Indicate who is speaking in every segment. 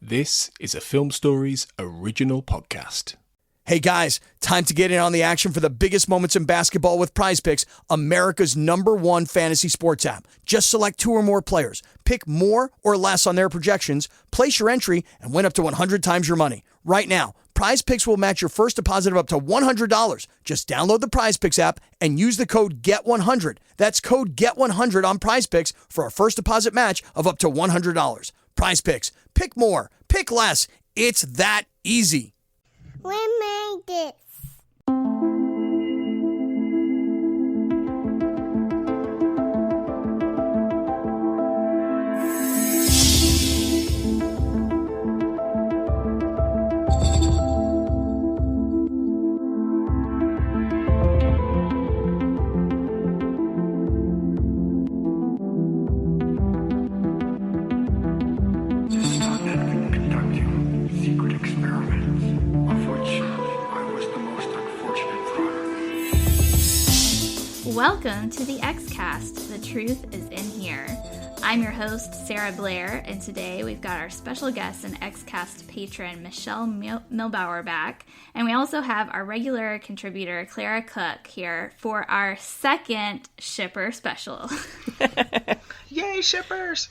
Speaker 1: This is a Film Stories original podcast.
Speaker 2: Hey guys, time to get in on the action for the biggest moments in basketball with Prize Picks, America's #1 fantasy sports app. Just select 2 or more players, pick more or less on their projections, place your entry, and win up to 100 times your money. Right now, Prize Picks will match your first deposit of up to $100. Just download the Prize Picks app and use the code GET100. That's code GET100 on Prize Picks for a first deposit match of up to $100. Prize Picks. Pick more. Pick less. It's that easy.
Speaker 3: We made this.
Speaker 4: Welcome to the X-Cast, The Truth is in Here. I'm your host, Sarah Blair, and today we've got our special guest and X-Cast patron, Michelle Milbauer back, and we also have our regular contributor, Clara Cook, here for our second shipper special.
Speaker 5: Yay, shippers!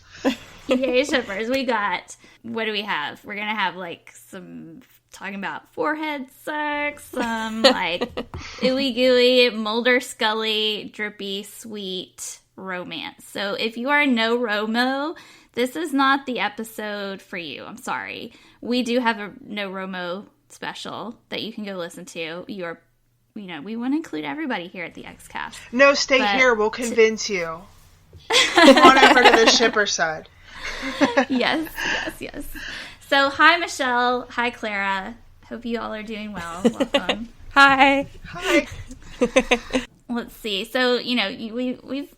Speaker 4: Yay, shippers. We got, what do we have? We're going to have like some talking about forehead sex, some like ooey gooey, Mulder Scully, drippy, sweet romance. So if you are no Romo, this is not the episode for you. I'm sorry. We do have a no Romo special that you can go listen to. We want to include everybody here at the X-Cast.
Speaker 5: No, stay here. We'll convince you. Come on over to the shipper side.
Speaker 4: Yes. So, hi, Michelle. Hi, Clara. Hope you all are doing well. Welcome.
Speaker 6: Hi.
Speaker 4: Let's see. So,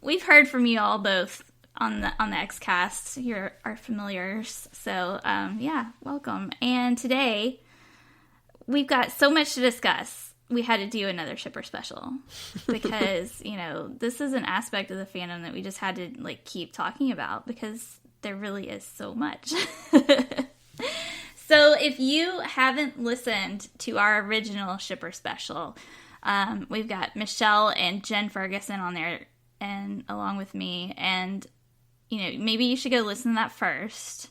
Speaker 4: we've heard from you all both on the X-Cast. You're our familiars. So, welcome. And today we've got so much to discuss. We had to do another shipper special because, this is an aspect of the fandom that we just had to keep talking about because there really is so much. So if you haven't listened to our original shipper special, we've got Michelle and Jenn Ferguson on there and along with me. And, maybe you should go listen to that first.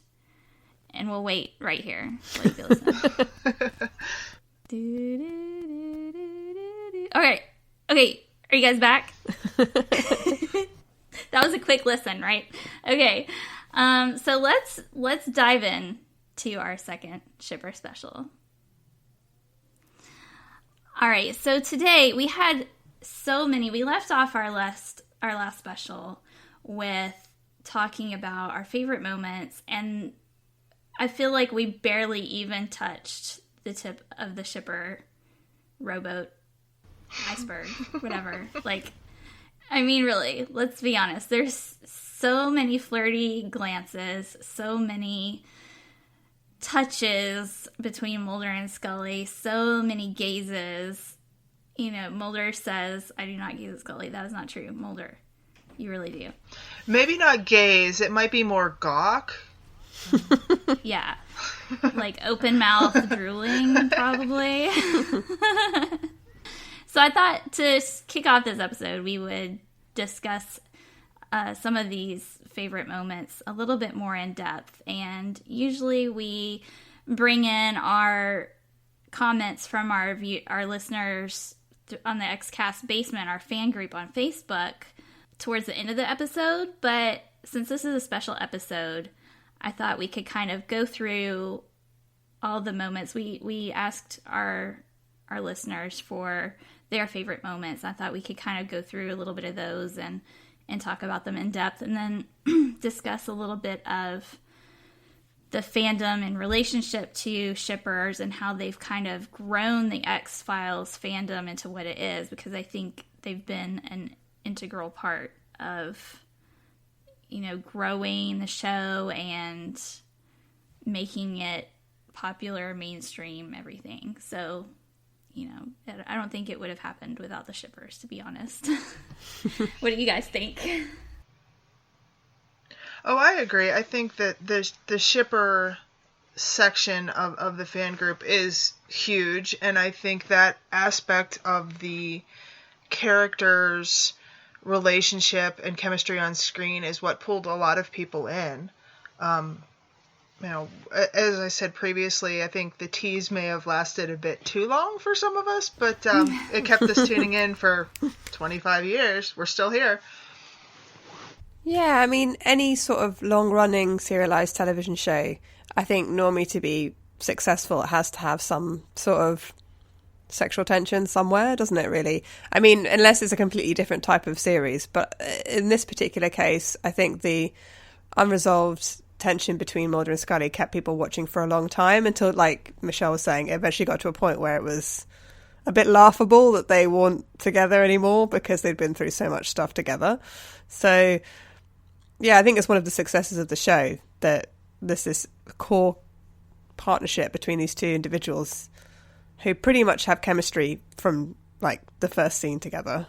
Speaker 4: And we'll wait right here while you go listen. Okay. Are you guys back? That was a quick listen, right? Okay. So let's dive in to our second shipper special. All right. So today we had so many. We left off our last special with talking about our favorite moments, and I feel like we barely even touched the tip of the shipper rowboat iceberg, whatever. Really, let's be honest. There's so many flirty glances, so many touches between Mulder and Scully, so many gazes. Mulder says, "I do not gaze at Scully." That is not true. Mulder, you really do.
Speaker 5: Maybe not gaze. It might be more gawk.
Speaker 4: Yeah. Open mouth drooling, probably. So I thought to kick off this episode, we would discuss some of these favorite moments a little bit more in depth. And usually we bring in our comments from our listeners on the X-Cast Basement, our fan group on Facebook, towards the end of the episode. But since this is a special episode, I thought we could kind of go through all the moments. We asked our listeners for their favorite moments. I thought we could kind of go through a little bit of those and talk about them in depth, and then discuss a little bit of the fandom in relationship to shippers and how they've kind of grown the X-Files fandom into what it is, because I think they've been an integral part of, growing the show and making it popular, mainstream, everything. So, I don't think it would have happened without the shippers, to be honest. What do you guys think?
Speaker 5: Oh, I agree. I think that the shipper section of the fan group is huge, and I think that aspect of the characters' relationship and chemistry on screen is what pulled a lot of people in. As I said previously, I think the tease may have lasted a bit too long for some of us, but it kept us tuning in for 25 years. We're still here.
Speaker 6: Yeah, I mean, any sort of long-running serialized television show, I think normally to be successful, it has to have some sort of sexual tension somewhere, doesn't it, really? I mean, unless it's a completely different type of series. But in this particular case, I think the unresolved tension between Mulder and Scully kept people watching for a long time until, like Michelle was saying, it eventually got to a point where it was a bit laughable that they weren't together anymore because they'd been through so much stuff together. So, yeah, I think it's one of the successes of the show that there's this core partnership between these two individuals who pretty much have chemistry from, like, the first scene together.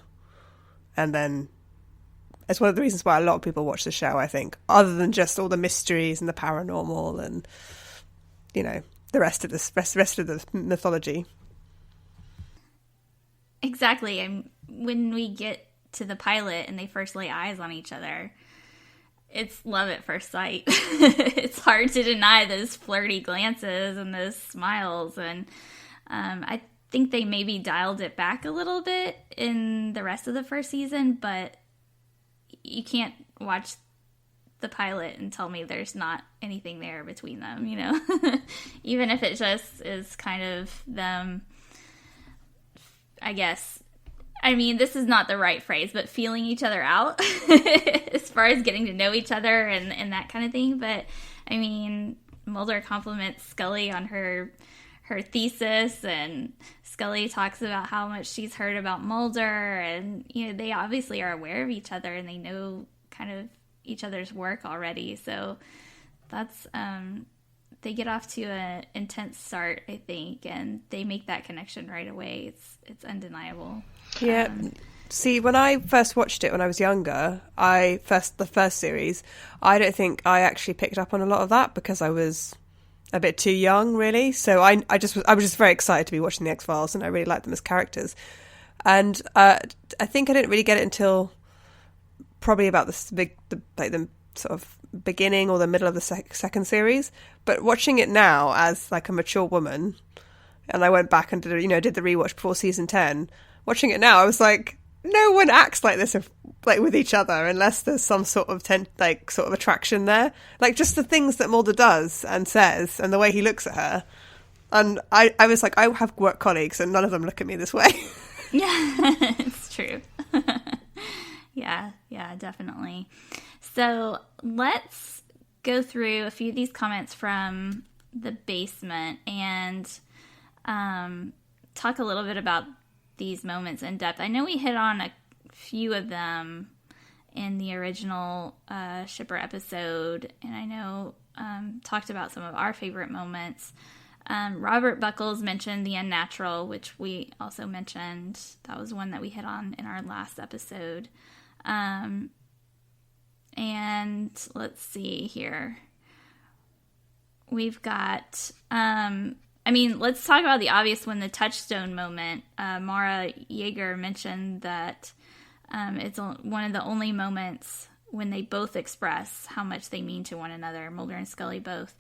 Speaker 6: And then it's one of the reasons why a lot of people watch the show, I think, other than just all the mysteries and the paranormal and, you know, the rest of the mythology.
Speaker 4: Exactly. And when we get to the pilot and they first lay eyes on each other, it's love at first sight. It's hard to deny those flirty glances and those smiles. And I think they maybe dialed it back a little bit in the rest of the first season, but you can't watch the pilot and tell me there's not anything there between them, you know? Even if it just is kind of them, I guess, I mean, this is not the right phrase, but feeling each other out as far as getting to know each other and that kind of thing. But, I mean, Mulder compliments Scully on her thesis, and Scully talks about how much she's heard about Mulder, and, you know, they obviously are aware of each other and they know kind of each other's work already. So that's, they get off to an intense start, I think, and they make that connection right away. It's undeniable.
Speaker 6: Yeah. See, when I first watched it when I was younger, the first series, I don't think I actually picked up on a lot of that because I was a bit too young, really. So I was just very excited to be watching the X-Files, and I really liked them as characters. And I think I didn't really get it until probably about the sort of beginning or the middle of the second series. But watching it now as like a mature woman, and I went back and did the rewatch before season 10. Watching it now, I was like, no one acts like this with each other unless there's some sort of sort of attraction there. Like, just the things that Mulder does and says and the way he looks at her. And I was like, I have work colleagues and none of them look at me this way.
Speaker 4: Yeah, it's true. Yeah, definitely. So let's go through a few of these comments from the basement and talk a little bit about these moments in depth. I know we hit on a few of them in the original Shipper episode, and I know talked about some of our favorite moments. Robert Buckles mentioned the unnatural, which we also mentioned. That was one that we hit on in our last episode. And let's see here. We've got let's talk about the obvious one, the touchstone moment. Maura Jaeger mentioned that it's one of the only moments when they both express how much they mean to one another, Mulder and Scully both.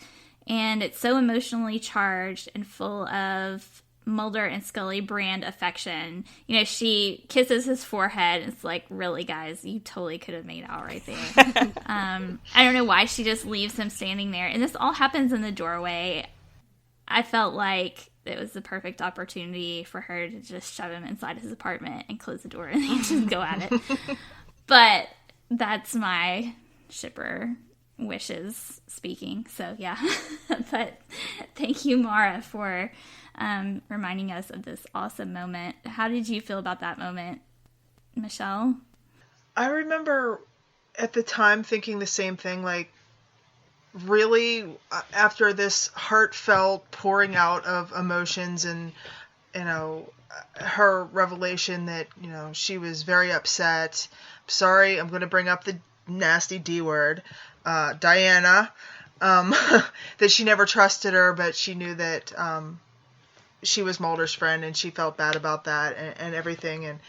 Speaker 4: And it's so emotionally charged and full of Mulder and Scully brand affection. You know, she kisses his forehead. And it's like, really, guys, you totally could have made out right there. I don't know why she just leaves him standing there. And this all happens in the doorway. I felt like it was the perfect opportunity for her to just shove him inside his apartment and close the door and just go at it. But that's my shipper wishes speaking. So, yeah. But thank you, Maura, for reminding us of this awesome moment. How did you feel about that moment, Michelle?
Speaker 5: I remember at the time thinking the same thing, like, really, after this heartfelt pouring out of emotions and, you know, her revelation that, you know, she was very upset. Sorry, I'm going to bring up the nasty D word. Deana that she never trusted her, but she knew that she was Mulder's friend, and she felt bad about that and everything. And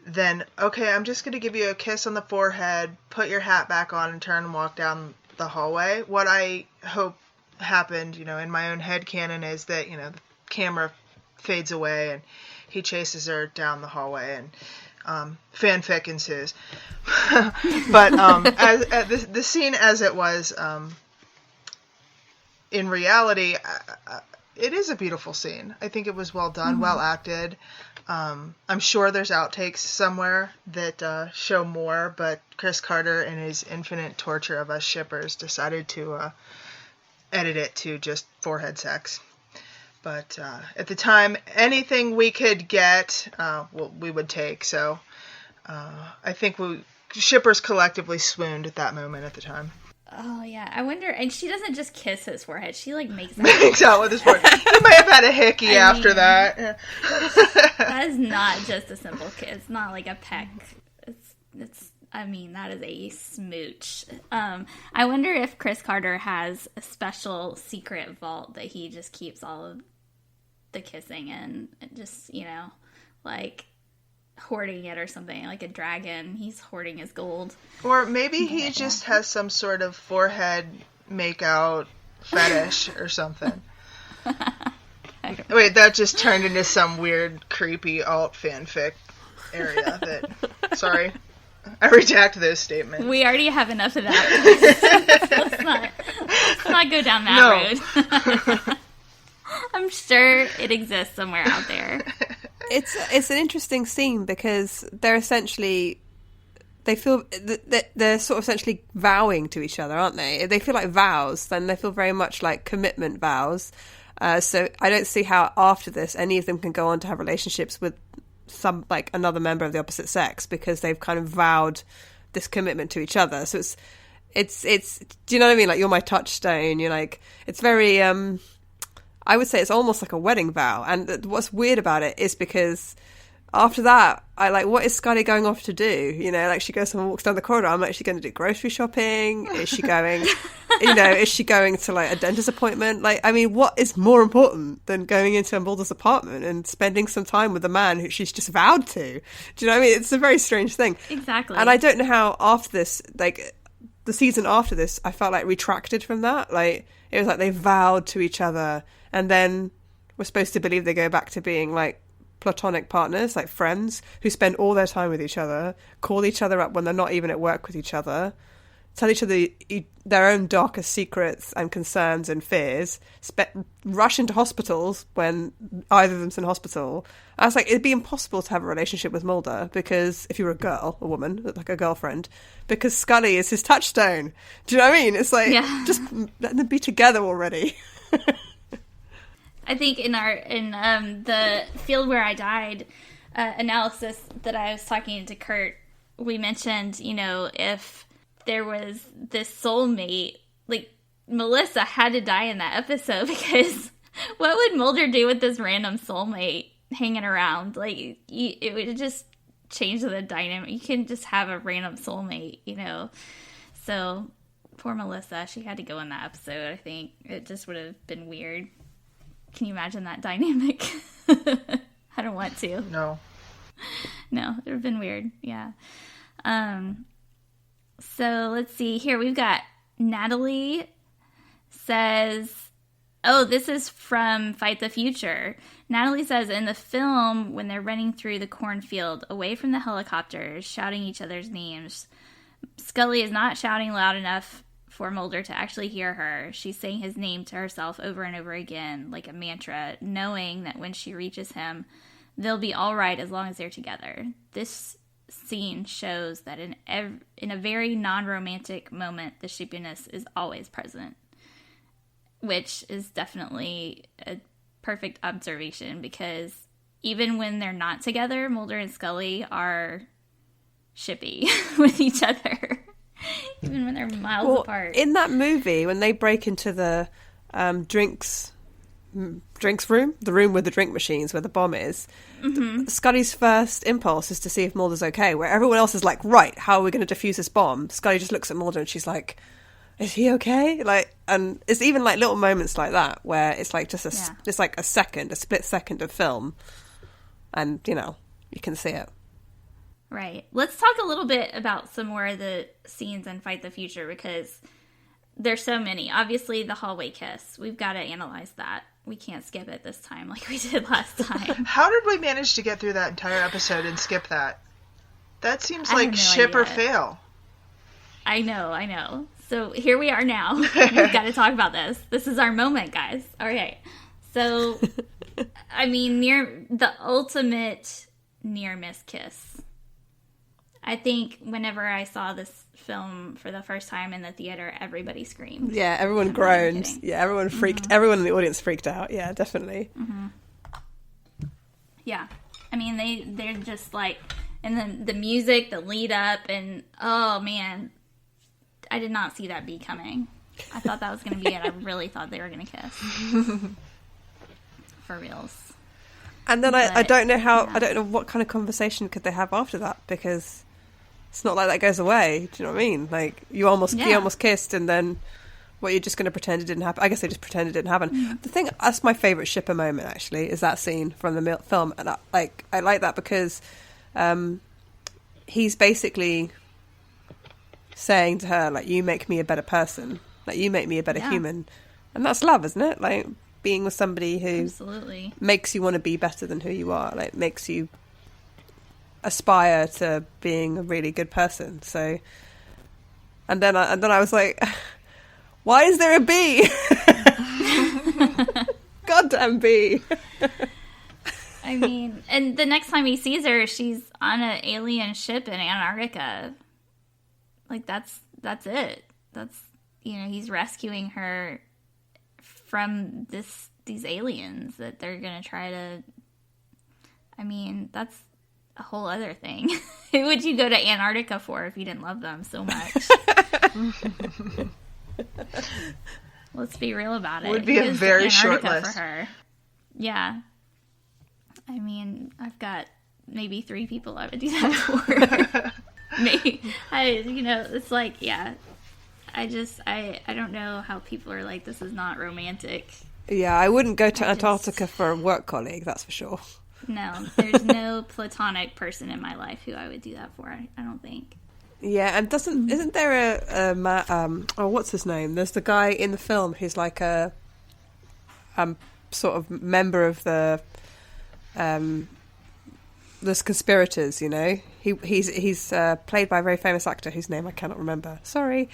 Speaker 5: then, okay, I'm just going to give you a kiss on the forehead, put your hat back on, and turn and walk down the hallway. What I hope happened, in my own headcanon is that, the camera fades away and he chases her down the hallway, and fanfic ensues. But as the scene as it was, in reality, it is a beautiful scene. I think it was well done, well acted. I'm sure there's outtakes somewhere that show more, but Chris Carter, in his infinite torture of us shippers, decided to edit it to just forehead sex. But at the time, anything we could get, we would take. So I think shippers collectively swooned at that moment at the time.
Speaker 4: Oh, yeah. I wonder, and she doesn't just kiss his forehead. She, makes
Speaker 5: out with his forehead. He may have had a hickey after that.
Speaker 4: That is not just a simple kiss. It's not like a peck. That is a smooch. I wonder if Chris Carter has a special secret vault that he just keeps all of the kissing in, and just, hoarding it or something, like a dragon. He's hoarding his gold.
Speaker 5: Or maybe he just has some sort of forehead make-out fetish or something. Wait, that just turned into some weird, creepy alt fanfic area. Sorry. I redact those statements.
Speaker 4: We already have enough of that. let's not go down that road. I'm sure it exists somewhere out there.
Speaker 6: It's an interesting scene because they're essentially, they're sort of essentially vowing to each other, aren't they? They feel like vows, then they feel very much like commitment vows. So I don't see how after this any of them can go on to have relationships with another member of the opposite sex, because they've kind of vowed this commitment to each other. So it's do you know what I mean? Like, you're my touchstone. You're like, it's very I would say it's almost like a wedding vow. And what's weird about it is because after that, what is Scully going off to do? She goes and walks down the corridor. I'm like, is she going to do grocery shopping? Is she going, is she going to a dentist appointment? What is more important than going into Mulder's apartment and spending some time with a man who she's just vowed to? Do you know what I mean? It's a very strange thing.
Speaker 4: Exactly.
Speaker 6: And I don't know how after this, the season after this, I felt retracted from that. It was like they vowed to each other, and then we're supposed to believe they go back to being platonic partners, friends who spend all their time with each other, call each other up when they're not even at work with each other, tell each other their own darkest secrets and concerns and fears, rush into hospitals when either of them's in hospital. I was like, it'd be impossible to have a relationship with Mulder, because if you were a woman, a girlfriend, because Scully is his touchstone. Do you know what I mean? It's just let them be together already.
Speaker 4: I think in the Field Where I Died analysis that I was talking to Kurt, we mentioned, if there was this soulmate, Melissa had to die in that episode, because what would Mulder do with this random soulmate hanging around? It would just change the dynamic. You can just have a random soulmate, So poor Melissa, she had to go in that episode. I think it just would have been weird. Can you imagine that dynamic? I don't want to.
Speaker 5: No,
Speaker 4: it would have been weird. Yeah. So let's see here. We've got Natalie says, oh, this is from Fight the Future. Natalie says, in the film, when they're running through the cornfield away from the helicopters, shouting each other's names, Scully is not shouting loud enough for Mulder to actually hear her. She's saying his name to herself over and over again, like a mantra, knowing that when she reaches him, they'll be all right as long as they're together. This scene shows that in a very non-romantic moment, the shippiness is always present, which is definitely a perfect observation, because even when they're not together, Mulder and Scully are shippy with each other. Even when they're miles apart.
Speaker 6: In that movie, when they break into the drinks room, the room with the drink machines where the bomb is, Scully's first impulse is to see if Mulder's okay, where everyone else is like, right, how are we going to defuse this bomb? Scully just looks at Mulder and she's like, is he okay? Like, and it's even like little moments like that where it's like just it's like a split second of film, and you know, you can see it.
Speaker 4: Right. Let's talk a little bit about some more of the scenes in Fight the Future, because there's so many. Obviously, the hallway kiss. We've got to analyze that. We can't skip it this time like we did last time.
Speaker 5: How did we manage to get through that entire episode and skip that? That seems like ship or fail.
Speaker 4: I know. So here we are now. We've got to talk about this. This is our moment, guys. All right. So, I mean, the ultimate near-miss kiss. I think whenever I saw this film for the first time in the theater, everybody screamed.
Speaker 6: Yeah, everyone groaned. Yeah, everyone freaked. Mm-hmm. Everyone in the audience freaked out. Yeah, definitely.
Speaker 4: Mm-hmm. Yeah. I mean, they're just like, and then the music, the lead up, and oh man, I did not see that beat coming. I thought that was going to be it. I really thought they were going to kiss. For reals.
Speaker 6: And then I don't know I don't know what kind of conversation could they have after that, because it's not like that goes away. Do you know what I mean? Like, he almost kissed, and then you're just going to pretend it didn't happen. I guess they just pretend it didn't happen. Mm. The thing, that's my favourite shipper moment, actually, is that scene from the film. And I like that because he's basically saying to her, like, you make me a better person. Like, you make me a better human. And that's love, isn't it? Like, being with somebody who
Speaker 4: absolutely
Speaker 6: makes you want to be better than who you are. Like, makes you aspire to being a really good person. So, and then I was like, why is there a bee? Goddamn bee.
Speaker 4: I mean, and the next time he sees her, she's on an alien ship in Antarctica. Like, that's it. That's, you know, he's rescuing her from these aliens that they're gonna try to. I mean, that's a whole other thing. Who would you go to Antarctica for if you didn't love them so much? Let's be real about it.
Speaker 5: Would be a very short list
Speaker 4: for her. Yeah. I mean, I've got maybe 3 people I would do that for. Maybe. It's like, yeah. I don't know how people are like, this is not romantic.
Speaker 6: Yeah, I wouldn't go to Antarctica for a work colleague, that's for sure.
Speaker 4: No, there's no platonic person in my life who I would do that for, I don't think.
Speaker 6: Yeah, and isn't there a what's his name? There's the guy in the film who's like a sort of member of the conspirators, you know? He's played by a very famous actor whose name I cannot remember. Sorry.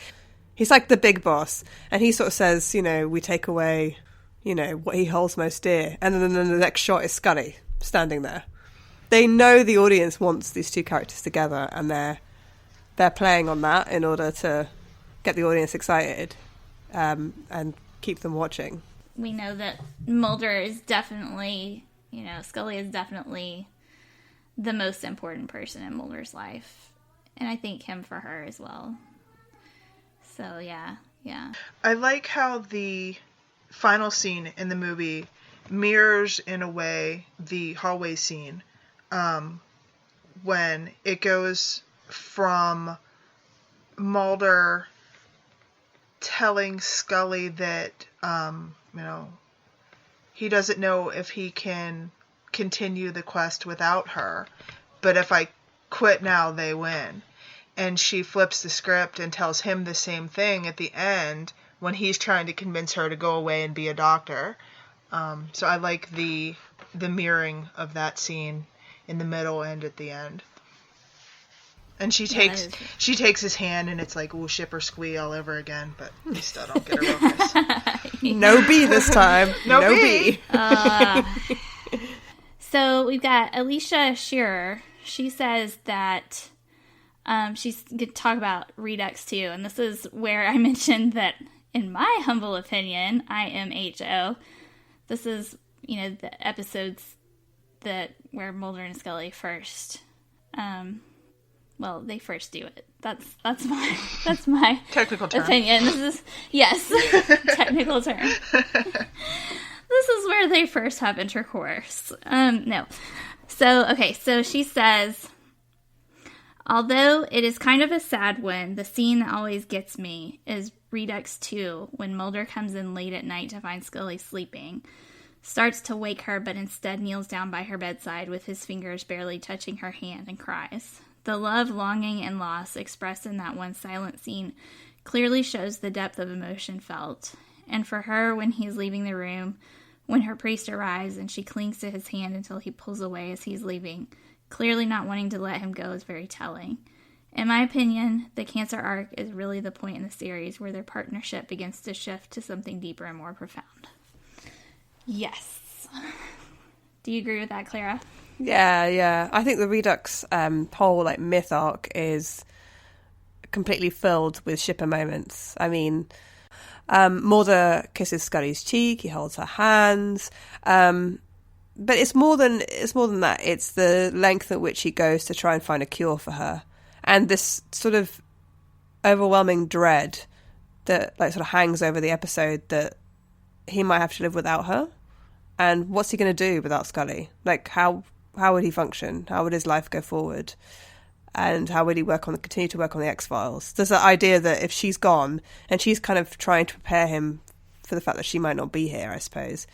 Speaker 6: He's like the big boss, and he sort of says, you know, we take away, you know, what he holds most dear. And then the next shot is Scully standing there. They know the audience wants these two characters together, and they're playing on that in order to get the audience excited and keep them watching.
Speaker 4: We know that Mulder is definitely, you know, Scully is definitely the most important person in Mulder's life. And I think him for her as well. So, yeah.
Speaker 5: I like how the final scene in the movie mirrors, in a way, the hallway scene. When it goes from Mulder telling Scully that, you know, he doesn't know if he can continue the quest without her, but if I quit now, they win. And she flips the script and tells him the same thing at the end when he's trying to convince her to go away and be a doctor. So I like the mirroring of that scene in the middle and at the end. And she takes his hand, and it's like, ooh, ship or squee all over again, but we still don't get a real kiss.
Speaker 6: No bee this time. No bee.
Speaker 4: So we've got Alicia Shearer. She says that she's going to talk about Redux too, and this is where I mentioned that, in my humble opinion, I am HO. This is, you know, the episodes where Mulder and Scully first, they first do it. That's my
Speaker 5: technical term.
Speaker 4: Opinion. This is technical term. This is where they first have intercourse. No. So she says, although it is kind of a sad one, the scene that always gets me is Redux 2, when Mulder comes in late at night to find Scully sleeping, starts to wake her, but instead kneels down by her bedside with his fingers barely touching her hand and cries. The love, longing, and loss expressed in that one silent scene clearly shows the depth of emotion felt. And for her, when he's leaving the room, when her priest arrives and she clings to his hand until he pulls away as he's leaving, clearly not wanting to let him go, is very telling. In my opinion, the Cancer arc is really the point in the series where their partnership begins to shift to something deeper and more profound. Yes. Do you agree with that, Clara?
Speaker 6: Yeah. I think the Redux whole myth arc is completely filled with shipper moments. I mean, Mulder kisses Scully's cheek, he holds her hands, but it's more than that. It's the length at which he goes to try and find a cure for her, and this sort of overwhelming dread that sort of hangs over the episode that he might have to live without her. And what's he going to do without Scully? How would he function? How would his life go forward? And how would he continue to work on the X-Files? There's that idea that if she's gone, and she's kind of trying to prepare him for the fact that she might not be here, I suppose.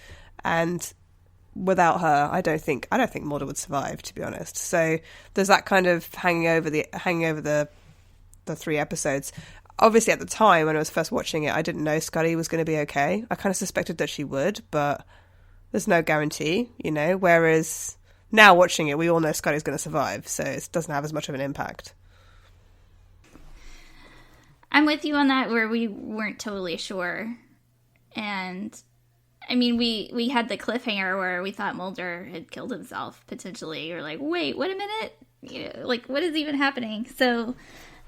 Speaker 6: And without her, I don't think Mulder would survive, to be honest. So there's that kind of hanging over the 3 episodes. Obviously, at the time when I was first watching it, I didn't know Scully was going to be okay. I kind of suspected that she would, but there's no guarantee, whereas now watching it, we all know Scully's going to survive, so it doesn't have as much of an impact.
Speaker 4: I'm with you on that, where we weren't totally sure. And, I mean, we had the cliffhanger where we thought Mulder had killed himself, potentially. Or wait a minute? What is even happening? So,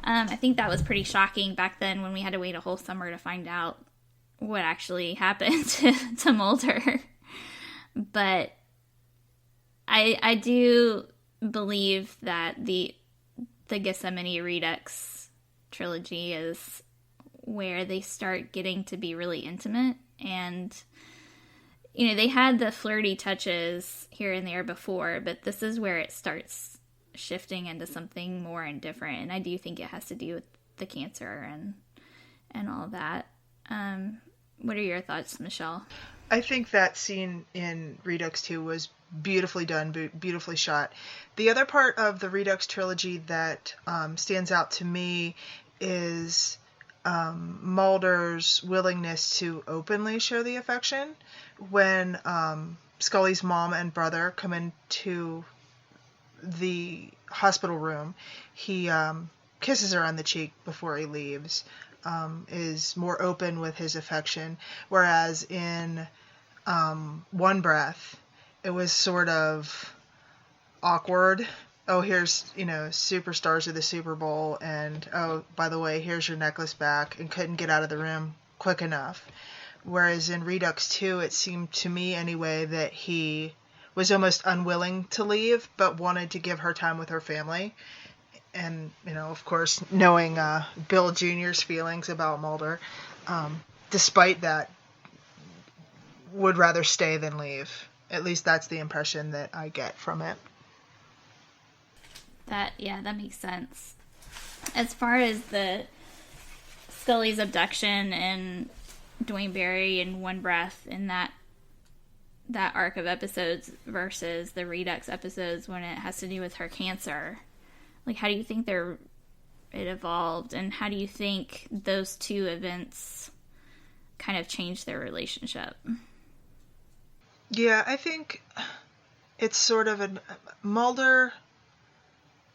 Speaker 4: I think that was pretty shocking back then when we had to wait a whole summer to find out what actually happened to Mulder. But I do believe that the Gethsemane Redux trilogy is where they start getting to be really intimate. And, they had the flirty touches here and there before, but this is where it starts shifting into something more and different. And I do think it has to do with the cancer and all that. What are your thoughts, Michelle?
Speaker 5: I think that scene in Redux 2 was beautifully done, beautifully shot. The other part of the Redux trilogy that stands out to me is Mulder's willingness to openly show the affection. When Scully's mom and brother come into the hospital room, he kisses her on the cheek before he leaves. Is more open with his affection, whereas in One Breath, it was sort of awkward. Oh, here's, superstars of the Super Bowl, and oh, by the way, here's your necklace back, and couldn't get out of the room quick enough. Whereas in Redux 2, it seemed to me anyway that he was almost unwilling to leave, but wanted to give her time with her family. And, of course, knowing Bill Jr.'s feelings about Mulder, despite that, would rather stay than leave. At least that's the impression that I get from it.
Speaker 4: That makes sense. As far as the Scully's abduction and Dwayne Barry in One Breath in that arc of episodes versus the Redux episodes when it has to do with her cancer, how do you think it evolved, and how do you think those two events kind of changed their relationship?
Speaker 5: Yeah, I think it's sort of Mulder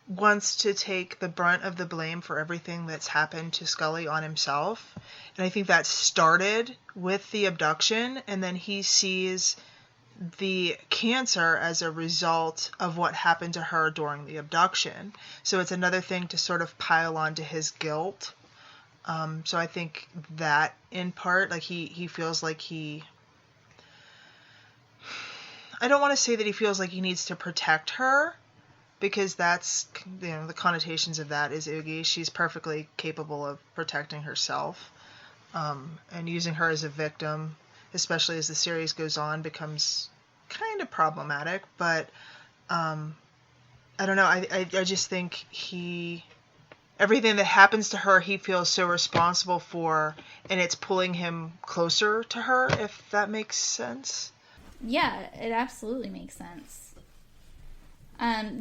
Speaker 5: wants to take the brunt of the blame for everything that's happened to Scully on himself. And I think that started with the abduction, and then he sees the cancer as a result of what happened to her during the abduction. So it's another thing to sort of pile onto his guilt. So I think that in part, he feels like I don't want to say that he feels like he needs to protect her, because that's, the connotations of that is Oogie. She's perfectly capable of protecting herself. And using her as a victim, especially as the series goes on, becomes kind of problematic. But I don't know. I just think everything that happens to her, he feels so responsible for, and it's pulling him closer to her, if that makes sense.
Speaker 4: Yeah, it absolutely makes sense.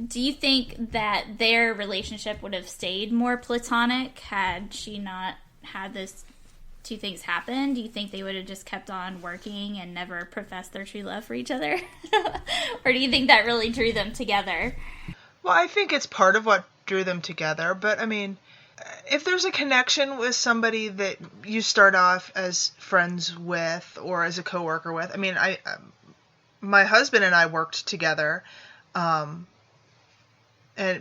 Speaker 4: Do you think that their relationship would have stayed more platonic had she not had those two things happen? Do you think they would have just kept on working and never professed their true love for each other? Or do you think that really drew them together?
Speaker 5: Well, I think it's part of what drew them together, but I mean, if there's a connection with somebody that you start off as friends with or as a coworker with, I mean, my husband and I worked together, and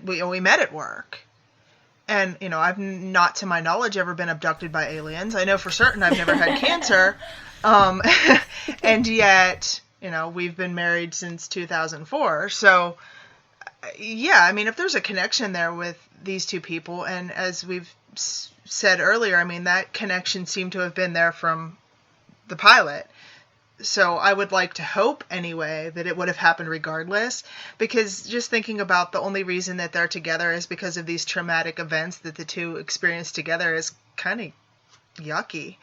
Speaker 5: we met at work. And, you know, I've not, to my knowledge, ever been abducted by aliens. I know for certain I've never had cancer. And yet, you know, we've been married since 2004. So, yeah, I mean, if there's a connection there with these two people, and as we've said earlier, I mean, that connection seemed to have been there from the pilot. So I would like to hope, anyway, that it would have happened regardless, because just thinking about the only reason that they're together is because of these traumatic events that the two experienced together is kind of yucky.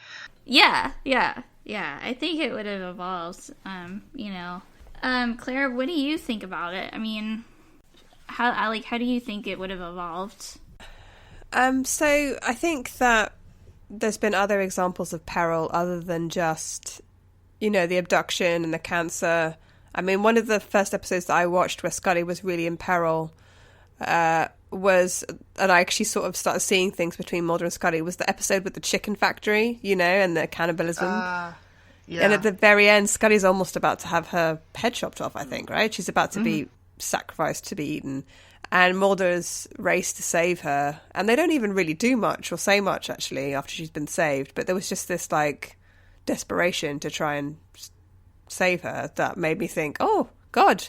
Speaker 4: Yeah. I think it would have evolved, you know. Claire, what do you think about it? I mean, how do you think it would have evolved?
Speaker 6: So I think that there's been other examples of peril other than just, you know, the abduction and the cancer. I mean, one of the first episodes that I watched where Scully was really in peril was, and I actually sort of started seeing things between Mulder and Scully, was the episode with the chicken factory, you know, and the cannibalism. Yeah. And at the very end, Scully's almost about to have her head chopped off, I think, right? She's about to be sacrificed to be eaten. And Mulder's raced to save her. And they don't even really do much or say much, actually, after she's been saved. But there was just this, like, desperation to try and save her that made me think, oh, God,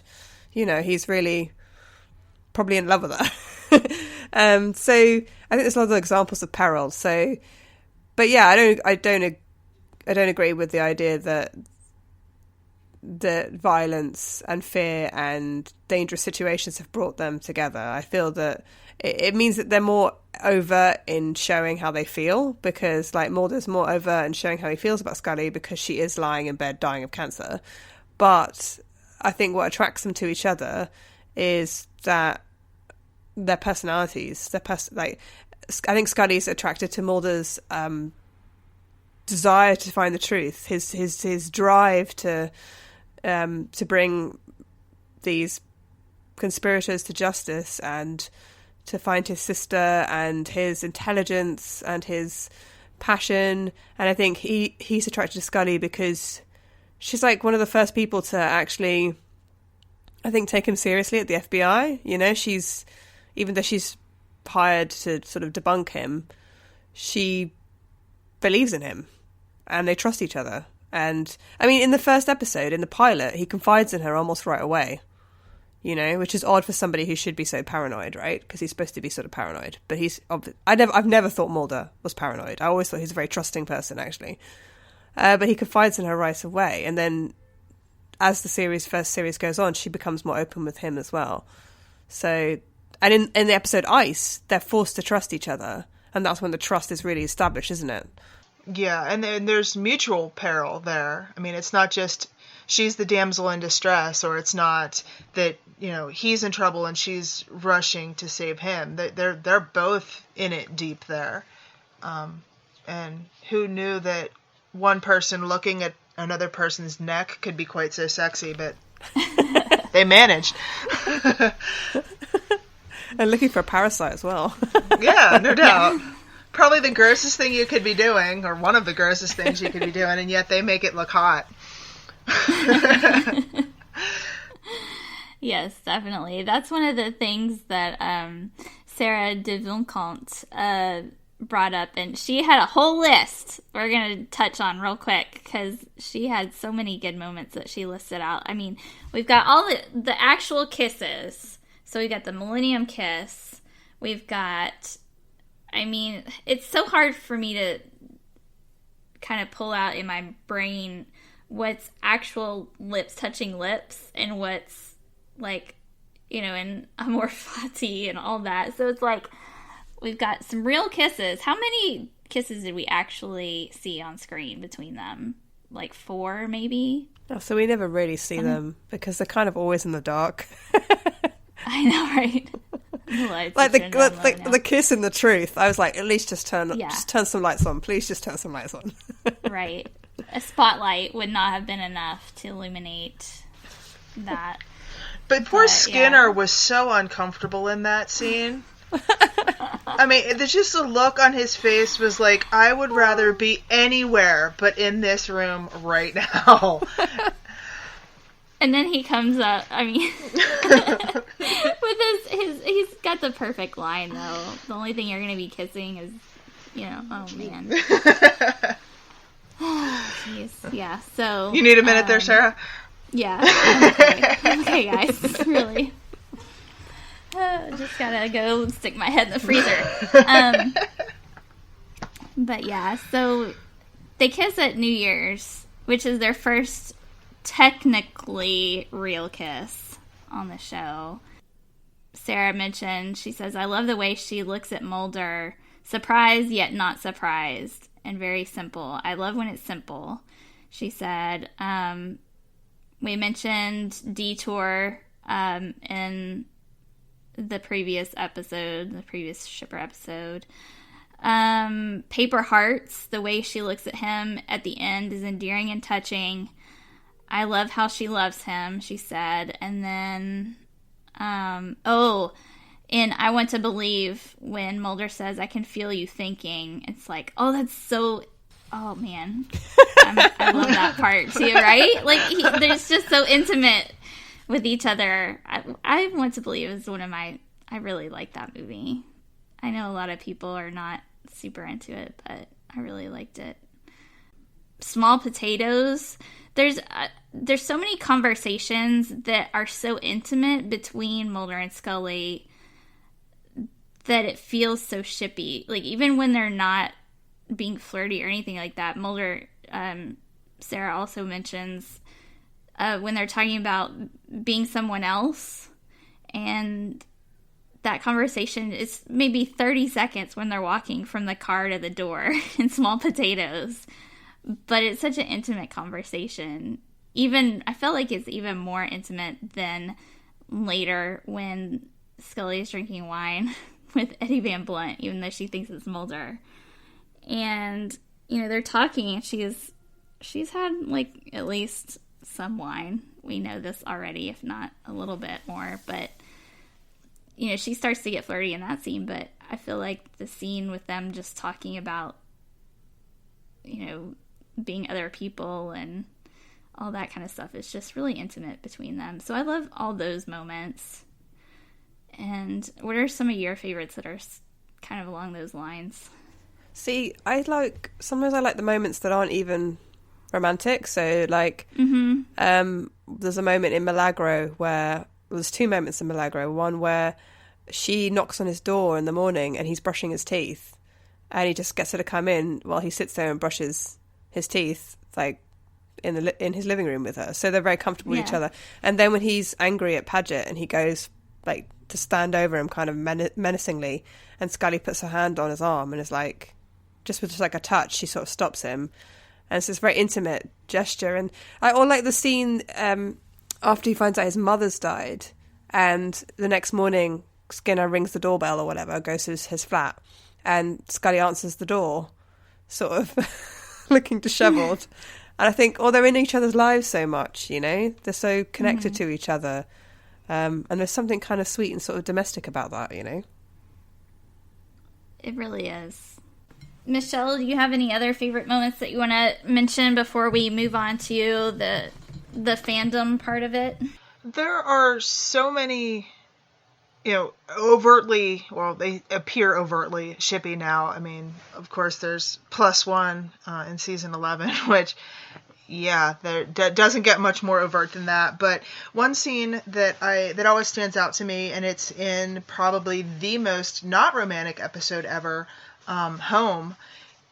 Speaker 6: you know, he's really probably in love with her. So I think there's a lot of examples of peril. So, but yeah, I don't agree with the idea that violence and fear and dangerous situations have brought them together. I feel that it means that they're more overt in showing how they feel, because like Mulder's more overt in showing how he feels about Scully because she is lying in bed dying of cancer. But I think what attracts them to each other is that their personalities, I think Scully's attracted to Mulder's desire to find the truth, his drive to bring these conspirators to justice and to find his sister, and his intelligence and his passion. And I think he's attracted to Scully because she's like one of the first people to actually, I think, take him seriously at the FBI. You know, even though she's hired to sort of debunk him, she believes in him and they trust each other. And I mean, in the first episode, in the pilot, he confides in her almost right away, you know, which is odd for somebody who should be so paranoid, right? Because he's supposed to be sort of paranoid. But I've never thought Mulder was paranoid. I always thought he's a very trusting person, actually. But he confides in her right away. And then as the first series goes on, she becomes more open with him as well. So, and in the episode Ice, they're forced to trust each other. And that's when the trust is really established, isn't it?
Speaker 5: Yeah, and then there's mutual peril there. I mean, it's not just she's the damsel in distress, or it's not that, you know, he's in trouble and she's rushing to save him. They're both in it deep there. And who knew that one person looking at another person's neck could be quite so sexy, but they managed.
Speaker 6: And looking for a parasite as well.
Speaker 5: Yeah, no doubt. Yeah. Probably the grossest thing you could be doing, or one of the grossest things you could be doing, and yet they make it look hot.
Speaker 4: Yes, definitely. That's one of the things that Sarah Devicomte brought up, and she had a whole list we're going to touch on real quick, because she had so many good moments that she listed out. I mean, we've got all the actual kisses. So we got the Millennium Kiss. We've got... I mean, it's so hard for me to kind of pull out in my brain what's actual lips touching lips and what's, like, you know, in amor fati and all that. So it's like, we've got some real kisses. How many kisses did we actually see on screen between them? Like 4, maybe?
Speaker 6: Oh, so we never really see them because they're kind of always in the dark.
Speaker 4: I know, right?
Speaker 6: Like the kiss in The Truth. I was like, at least just turn some lights on. Please just turn some lights on.
Speaker 4: Right. A spotlight would not have been enough to illuminate that.
Speaker 5: But poor Skinner was so uncomfortable in that scene. I mean, there's just a look on his face was like, I would rather be anywhere but in this room right now.
Speaker 4: And then he comes up, I mean, with he's got the perfect line, though. The only thing you're going to be kissing is, oh, man. Oh, jeez. Yeah, so.
Speaker 5: You need a minute there, Sarah?
Speaker 4: Yeah. Okay, guys. Really. Just gotta go stick my head in the freezer. But yeah, so they kiss at New Year's, which is their first technically real kiss on the show. Sarah mentioned, she says, I love the way she looks at Mulder, surprised yet not surprised, and very simple. I love when it's simple, she said. We mentioned Detour in the previous shipper episode. Paper Hearts, the way she looks at him at the end is endearing and touching. I love how she loves him, she said. And then, and I Want to Believe, when Mulder says, I can feel you thinking. It's like, oh, that's so... Oh, man. I love that part, too, right? Like, they're just so intimate with each other. I Want to Believe is one of my... I really like that movie. I know a lot of people are not super into it, but I really liked it. Small Potatoes. There's so many conversations that are so intimate between Mulder and Scully that it feels so shippy. Like, even when they're not being flirty or anything like that, Mulder, Sarah also mentions when they're talking about being someone else, and that conversation is maybe 30 seconds when they're walking from the car to the door in Small Potatoes, but it's such an intimate conversation. I felt like it's even more intimate than later when Scully is drinking wine with Eddie Van Blunt, even though she thinks it's Mulder. And, they're talking, and she's had, like, at least some wine. We know this already, if not a little bit more. But, she starts to get flirty in that scene. But I feel like the scene with them just talking about, being other people and all that kind of stuff is just really intimate between them. So I love all those moments. And what are some of your favorites that are kind of along those lines?
Speaker 6: See, sometimes I like the moments that aren't even romantic. So, like, there's a moment in Milagro there's 2 moments in Milagro. One where she knocks on his door in the morning and he's brushing his teeth, and he just gets her to come in while he sits there and brushes his teeth, like, in his living room with her. So they're very comfortable with each other. And then when he's angry at Paget and he goes, like, to stand over him kind of menacingly, and Scully puts her hand on his arm and is like, just with like a touch, she sort of stops him. And it's this very intimate gesture. And I like the scene after he finds out his mother's died, and the next morning Skinner rings the doorbell or whatever, goes to his flat, and Scully answers the door, sort of looking dishevelled. And I think, they're in each other's lives so much, they're so connected to each other. And there's something kind of sweet and sort of domestic about that, It
Speaker 4: really is. Michelle, do you have any other favorite moments that you want to mention before we move on to the fandom part of it?
Speaker 5: There are so many, overtly, they appear overtly shippy now. I mean, of course, there's +1 in season 11, which, there doesn't get much more overt than that. But one scene that always stands out to me, and it's in probably the most not romantic episode ever, Home,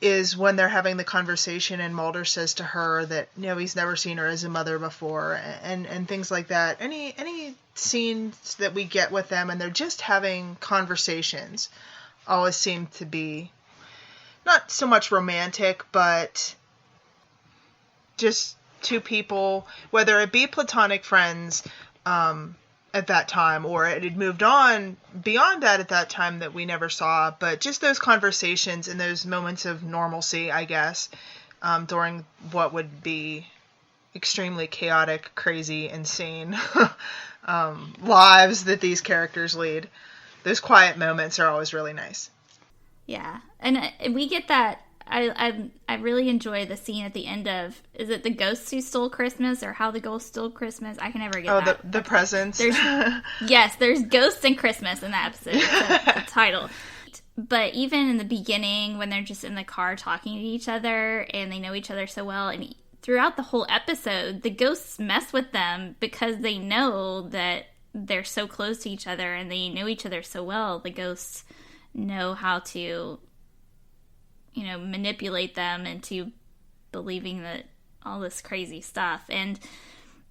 Speaker 5: is when they're having the conversation and Mulder says to her that, he's never seen her as a mother before, and things like that. Any scenes that we get with them and they're just having conversations always seem to be not so much romantic, but just two people, whether it be platonic friends at that time, or it had moved on beyond that at that time that we never saw, but just those conversations and those moments of normalcy, I guess, during what would be extremely chaotic, crazy, insane lives that these characters lead. Those quiet moments are always really nice.
Speaker 4: Yeah, and we get that. I really enjoy the scene at the end of, is it the ghosts who stole Christmas, or how the ghosts stole Christmas? I can never get that.
Speaker 5: Oh, the presents.
Speaker 4: Yes, there's ghosts and Christmas in that episode. The title. But even in the beginning, when they're just in the car talking to each other and they know each other so well, and throughout the whole episode, the ghosts mess with them because they know that they're so close to each other and they know each other so well. The ghosts know how to, manipulate them into believing that all this crazy stuff. And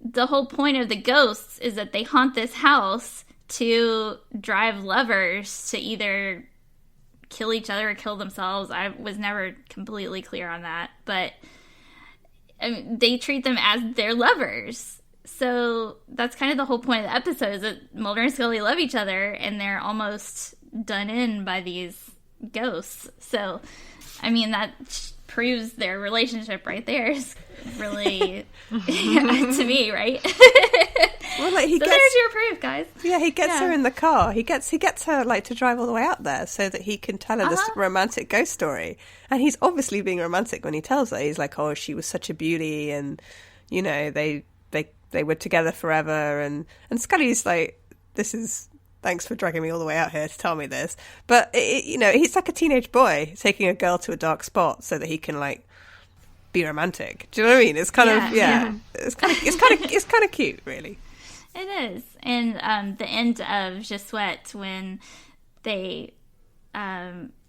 Speaker 4: the whole point of the ghosts is that they haunt this house to drive lovers to either kill each other or kill themselves. I was never completely clear on that, but they treat them as their lovers. So that's kind of the whole point of the episode, is that Mulder and Scully love each other and they're almost done in by these ghosts. So that proves their relationship right there is really to me, right?
Speaker 6: Well,
Speaker 4: there's your proof, guys.
Speaker 6: Yeah, he gets her in the car. He gets her to drive all the way out there so that he can tell her this romantic ghost story. And he's obviously being romantic when he tells her. He's like, "Oh, she was such a beauty, and they were together forever." And Scully's like, "This is." Thanks for dragging me all the way out here to tell me this. But, he's like a teenage boy taking a girl to a dark spot so that he can, be romantic. Do you know what I mean? It's kind of, it's kind of cute, really.
Speaker 4: It is. And the end of Je Souhaite, when they,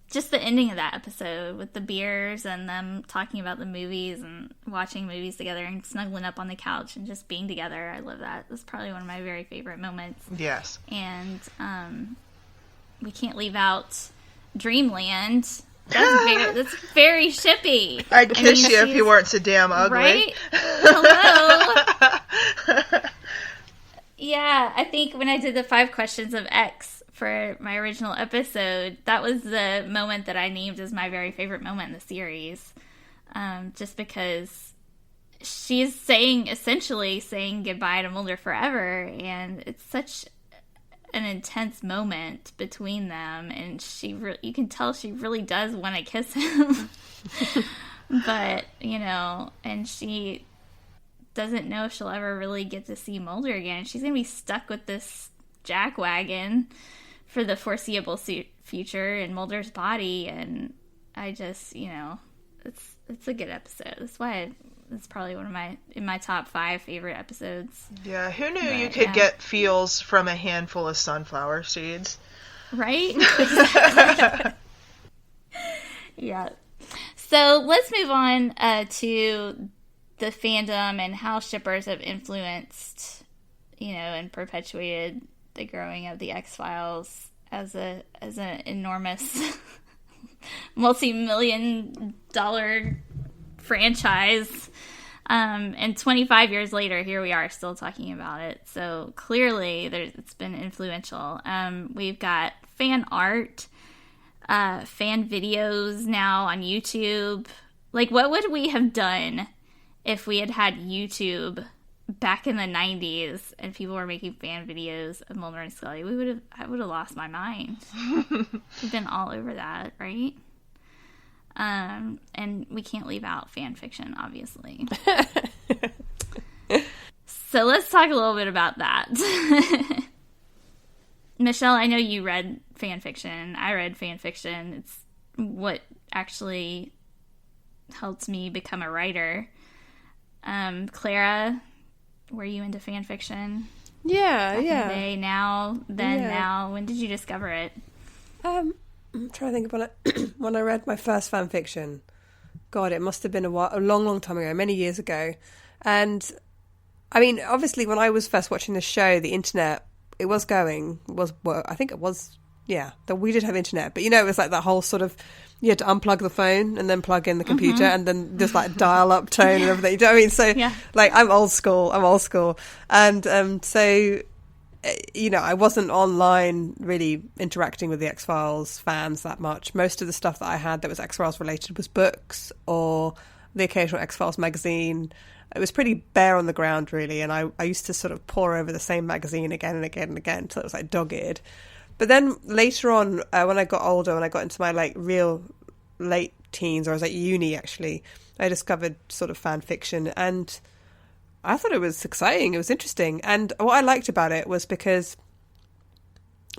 Speaker 4: just the ending of that episode with the beers and them talking about the movies and watching movies together and snuggling up on the couch and just being together. I love that. That's probably one of my very favorite moments.
Speaker 5: Yes.
Speaker 4: And we can't leave out Dreamland. That's very shippy.
Speaker 5: I'd kiss you if you weren't so damn ugly.
Speaker 4: Right? Hello. Yeah, I think when I did the 5 questions of X for my original episode, that was the moment that I named as my very favorite moment in the series. Just because she's essentially saying goodbye to Mulder forever, and it's such an intense moment between them, and you can tell she really does want to kiss him. But, and she doesn't know if she'll ever really get to see Mulder again. She's going to be stuck with this jackwagon for the foreseeable future in Mulder's body, and I just, it's a good episode. That's why it's probably one of in my top 5 favorite episodes.
Speaker 5: Yeah, who knew you could get feels from a handful of sunflower seeds?
Speaker 4: Right? Yeah. So let's move on to the fandom and how shippers have influenced, and perpetuated the growing of the X-Files as an enormous multi-million-dollar franchise. And 25 years later, here we are still talking about it. So clearly it's been influential. We've got fan art, fan videos now on YouTube. What would we have done if we had YouTube back in the 90s and people were making fan videos of Mulder and Scully? I would have lost my mind. We've been all over that, right? And we can't leave out fan fiction, obviously. So let's talk a little bit about that. Michelle, I know you read fan fiction. I read fan fiction. It's what actually helped me become a writer. Clara, were you into fan fiction?
Speaker 6: Yeah, yeah.
Speaker 4: Now. When did you discover it?
Speaker 6: I'm trying to think about it. When I read my first fan fiction, God, it must have been a long time ago, many years ago. And I mean, obviously, when I was first watching the show, the internet, I think it was that we did have internet, but it was like that whole sort of, you had to unplug the phone and then plug in the computer and then just like dial up tone and everything. You know what I mean? So like I'm old school. And so, I wasn't online really interacting with the X-Files fans that much. Most of the stuff that I had that was X-Files related was books or the occasional X-Files magazine. It was pretty bare on the ground, really, and I used to sort of pore over the same magazine again and again and again until it was like dog-eared. But then later on, when I got older, when I got into my like real late teens, or I was at uni actually, I discovered sort of fan fiction, and I thought it was exciting. It was interesting, and what I liked about it was because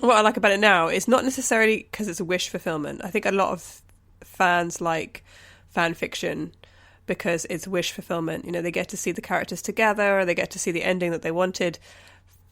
Speaker 6: what I like about it now is not necessarily because it's a wish fulfillment. I think a lot of fans like fan fiction because it's wish fulfillment. They get to see the characters together, or they get to see the ending that they wanted.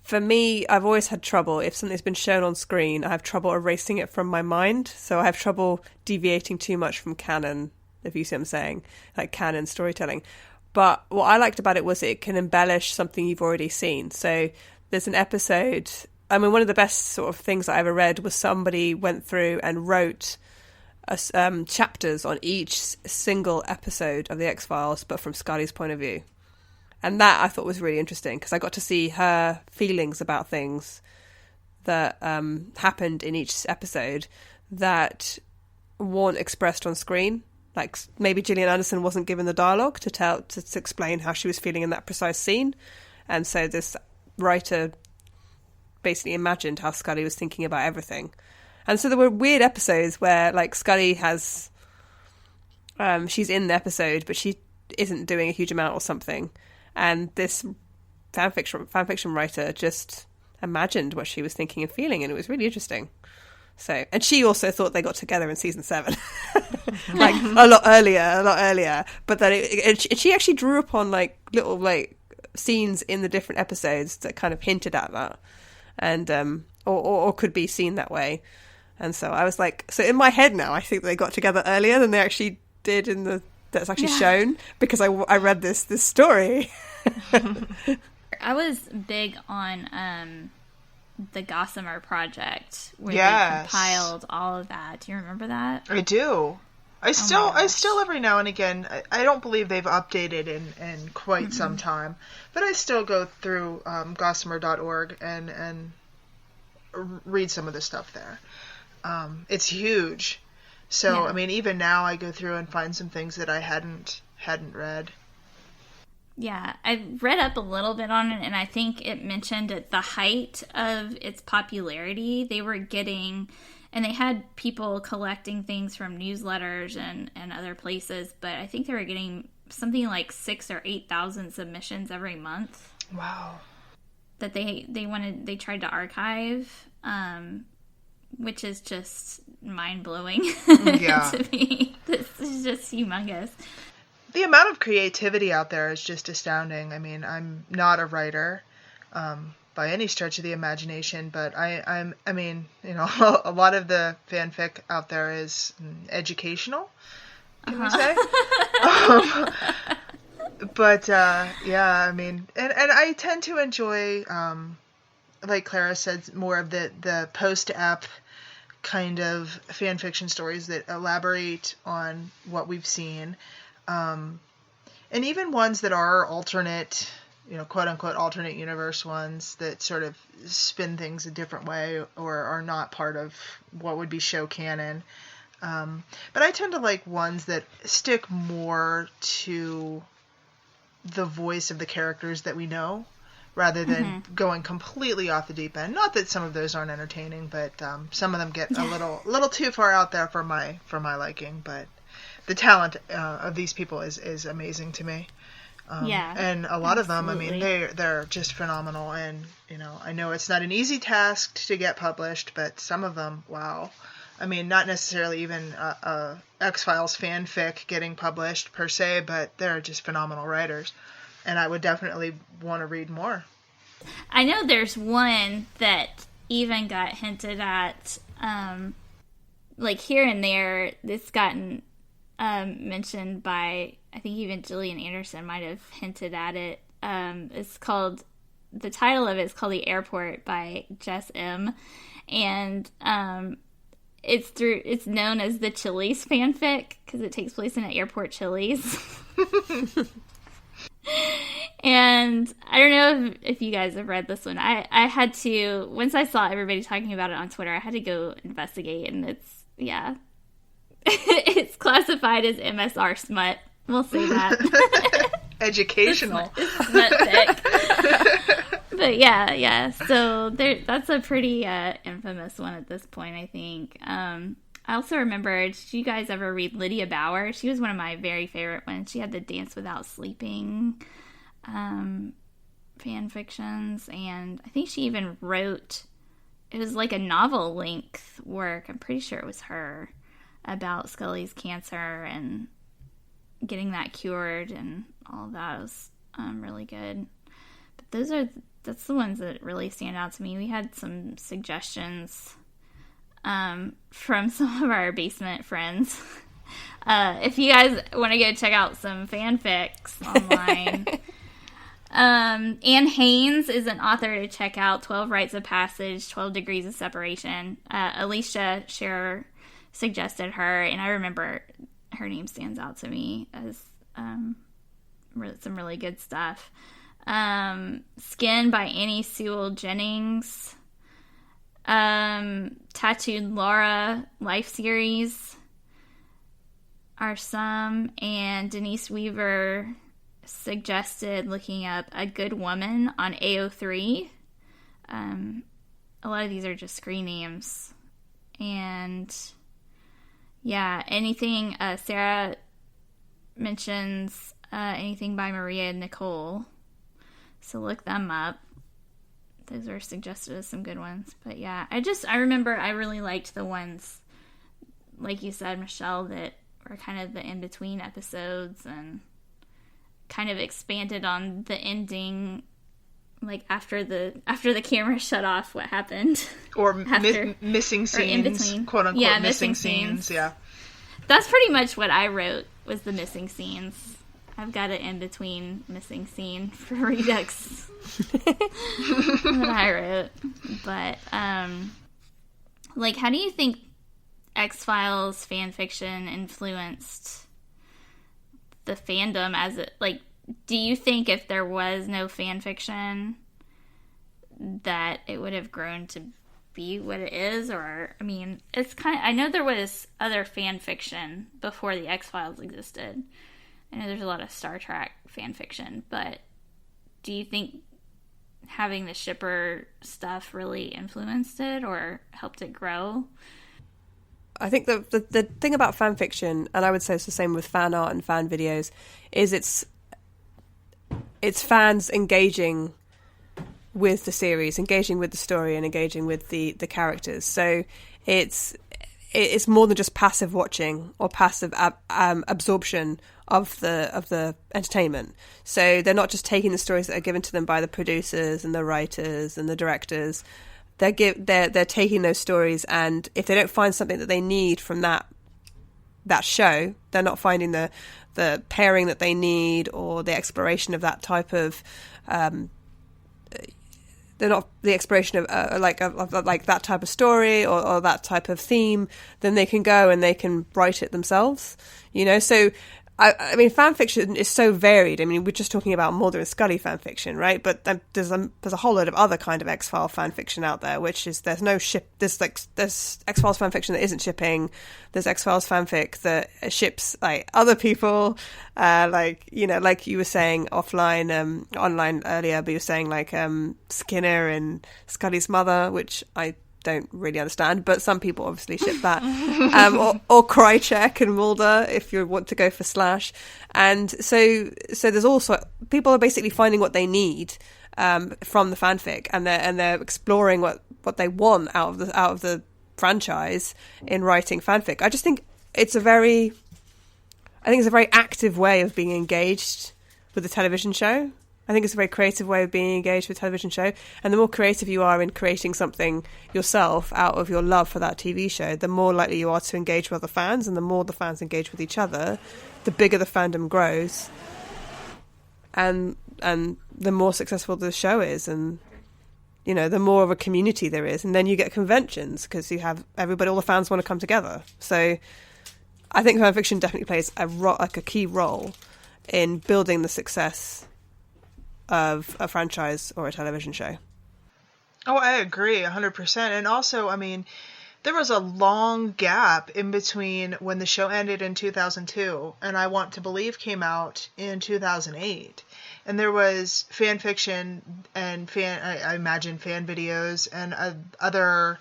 Speaker 6: For me, I've always had trouble. If something's been shown on screen, I have trouble erasing it from my mind. So I have trouble deviating too much from canon, if you see what I'm saying, like canon storytelling. But what I liked about it was it can embellish something you've already seen. So there's an episode, one of the best sort of things I ever read was somebody went through and wrote chapters on each single episode of The X-Files, but from Scully's point of view. And that I thought was really interesting because I got to see her feelings about things that happened in each episode that weren't expressed on screen. Like maybe Gillian Anderson wasn't given the dialogue to explain how she was feeling in that precise scene. And so this writer basically imagined how Scully was thinking about everything. And so there were weird episodes where like Scully has, she's in the episode, but she isn't doing a huge amount or something. And this fanfiction writer just imagined what she was thinking and feeling, and it was really interesting. So, and she also thought they got together in season 7, like a lot earlier. But that she actually drew upon like little like scenes in the different episodes that kind of hinted at that, and or could be seen that way. And so I was like, so in my head now, I think they got together earlier than they actually did in the. That's actually shown because I read this story.
Speaker 4: I was big on the Gossamer Project where they compiled all of that. Do you remember that?
Speaker 5: I do. I still every now and again, I don't believe they've updated in quite some time, but I still go through gossamer.org and read some of the stuff there. It's huge. So, even now I go through and find some things that I hadn't read.
Speaker 4: Yeah, I read up a little bit on it, and I think it mentioned at the height of its popularity, they were getting, and they had people collecting things from newsletters and other places, but I think they were getting something like 6,000 or 8,000 submissions every month.
Speaker 5: Wow.
Speaker 4: That they tried to archive, which is just mind-blowing to me. This is just humongous.
Speaker 5: The amount of creativity out there is just astounding. I'm not a writer by any stretch of the imagination, but a lot of the fanfic out there is educational, can we say? But and I tend to enjoy, like Clara said, more of the post-ep kind of fan fiction stories that elaborate on what we've seen. And even ones that are alternate, quote unquote alternate universe ones that sort of spin things a different way or are not part of what would be show canon. But I tend to like ones that stick more to the voice of the characters that we know rather than going completely off the deep end. Not that some of those aren't entertaining, but some of them get a little too far out there for my liking, but the talent of these people is amazing to me. And a lot of them, they're just phenomenal. And, I know it's not an easy task to get published, but some of them, wow. Not necessarily even a X-Files fanfic getting published per se, but they're just phenomenal writers. And I would definitely want to read more.
Speaker 4: I know there's one that even got hinted at, like here and there, it's gotten mentioned by, I think even Gillian Anderson might have hinted at it. It's called the title of it is called The Airport by Jess M. And it's known as the Chili's fanfic because it takes place in an airport Chili's. And I don't know if you guys have read this one. I had to, once I saw everybody talking about it on Twitter, I had to go investigate, and it's classified as MSR smut. We'll say that.
Speaker 5: Educational.
Speaker 4: Smut fic. But yeah. So that's a pretty infamous one at this point, I think. I also remember, did you guys ever read Lydia Bauer? She was one of my very favorite ones. She had the Dance Without Sleeping fan fictions, and I think she even wrote, it was like a novel length work, I'm pretty sure it was her, about Scully's cancer and getting that cured and all that. It was really good. But that's the ones that really stand out to me. We had some suggestions from some of our basement friends. If you guys want to go check out some fanfics online, Anne Haynes is an author to check out. 12 Rites of Passage, 12 Degrees of Separation. Alicia Scherer suggested her, and I remember her name stands out to me as some really good stuff. Skin by Annie Sewell Jennings. Tattooed Laura Life Series are some, and Denise Weaver suggested looking up A Good Woman on AO3. A lot of these are just screen names. And yeah, anything, Sarah mentions anything by Maria and Nicole, so look them up. Those are suggested as some good ones. But yeah, I remember I really liked the ones, like you said, Michelle, that were kind of the in-between episodes and kind of expanded on the ending, like after the camera shut off, what happened.
Speaker 5: Or missing scenes,
Speaker 4: or in between.
Speaker 5: quote unquote,
Speaker 4: yeah,
Speaker 5: missing scenes. Yeah.
Speaker 4: That's pretty much what I wrote, was the missing scenes. I've got an in-between missing scene for Redux that I wrote. But, like, how do you think X-Files fanfiction influenced the fandom as it, like, do you think if there was no fanfiction that it would have grown to be what it is? Or, I mean, it's kind of, I know there was other fanfiction before the X-Files existed. I know there's a lot of Star Trek fan fiction, but do you think having the shipper stuff really influenced it or helped it grow?
Speaker 6: I think the thing about fan fiction, and I would say it's the same with fan art and fan videos, is it's fans engaging with the series, engaging with the story, and engaging with the characters. So it's more than just passive watching or passive absorption of the entertainment. So they're not just taking the stories that are given to them by the producers and the writers and the directors. They're taking those stories, and if they don't find something that they need from that show, they're not finding the pairing that they need or the exploration of that type of they're not the exploration of like that type of story or that type of theme, then they can go and they can write it themselves, you know. So I mean, fan fiction is so varied. I mean, we're just talking about Mulder and Scully fan fiction, right? But there's a whole load of other kind of X-File fan fiction out there, which is there's X-Files fan fiction that isn't shipping. There's X-Files fanfic that ships like other people, like, you know, like you were saying online earlier, but you were saying like Skinner and Scully's mother, which I don't really understand, but some people obviously ship that. Or Krychek and Mulder, if you want to go for Slash. And so there's also, people are basically finding what they need from the fanfic, and they're exploring what they want out of the franchise in writing fanfic. I just think it's a very active way of being engaged with the television show. I think it's a very creative way of being engaged with a television show. And the more creative you are in creating something yourself out of your love for that TV show, the more likely you are to engage with other fans. And the more the fans engage with each other, the bigger the fandom grows. And and the more successful the show is, and the more of a community there is, and then you get conventions because you have everybody, all the fans want to come together. So I think fan fiction definitely plays a key role in building the success of a franchise or a television show.
Speaker 5: Oh, I agree 100%. And also, I mean, there was a long gap in between when the show ended in 2002 and I Want to Believe came out in 2008. And there was fan fiction and I imagine fan videos and other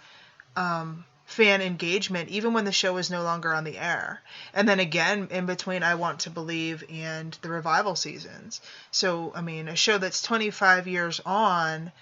Speaker 5: fan engagement, even when the show was no longer on the air. And then again, in between I Want to Believe and the revival seasons. So, I mean, a show that's 25 years on,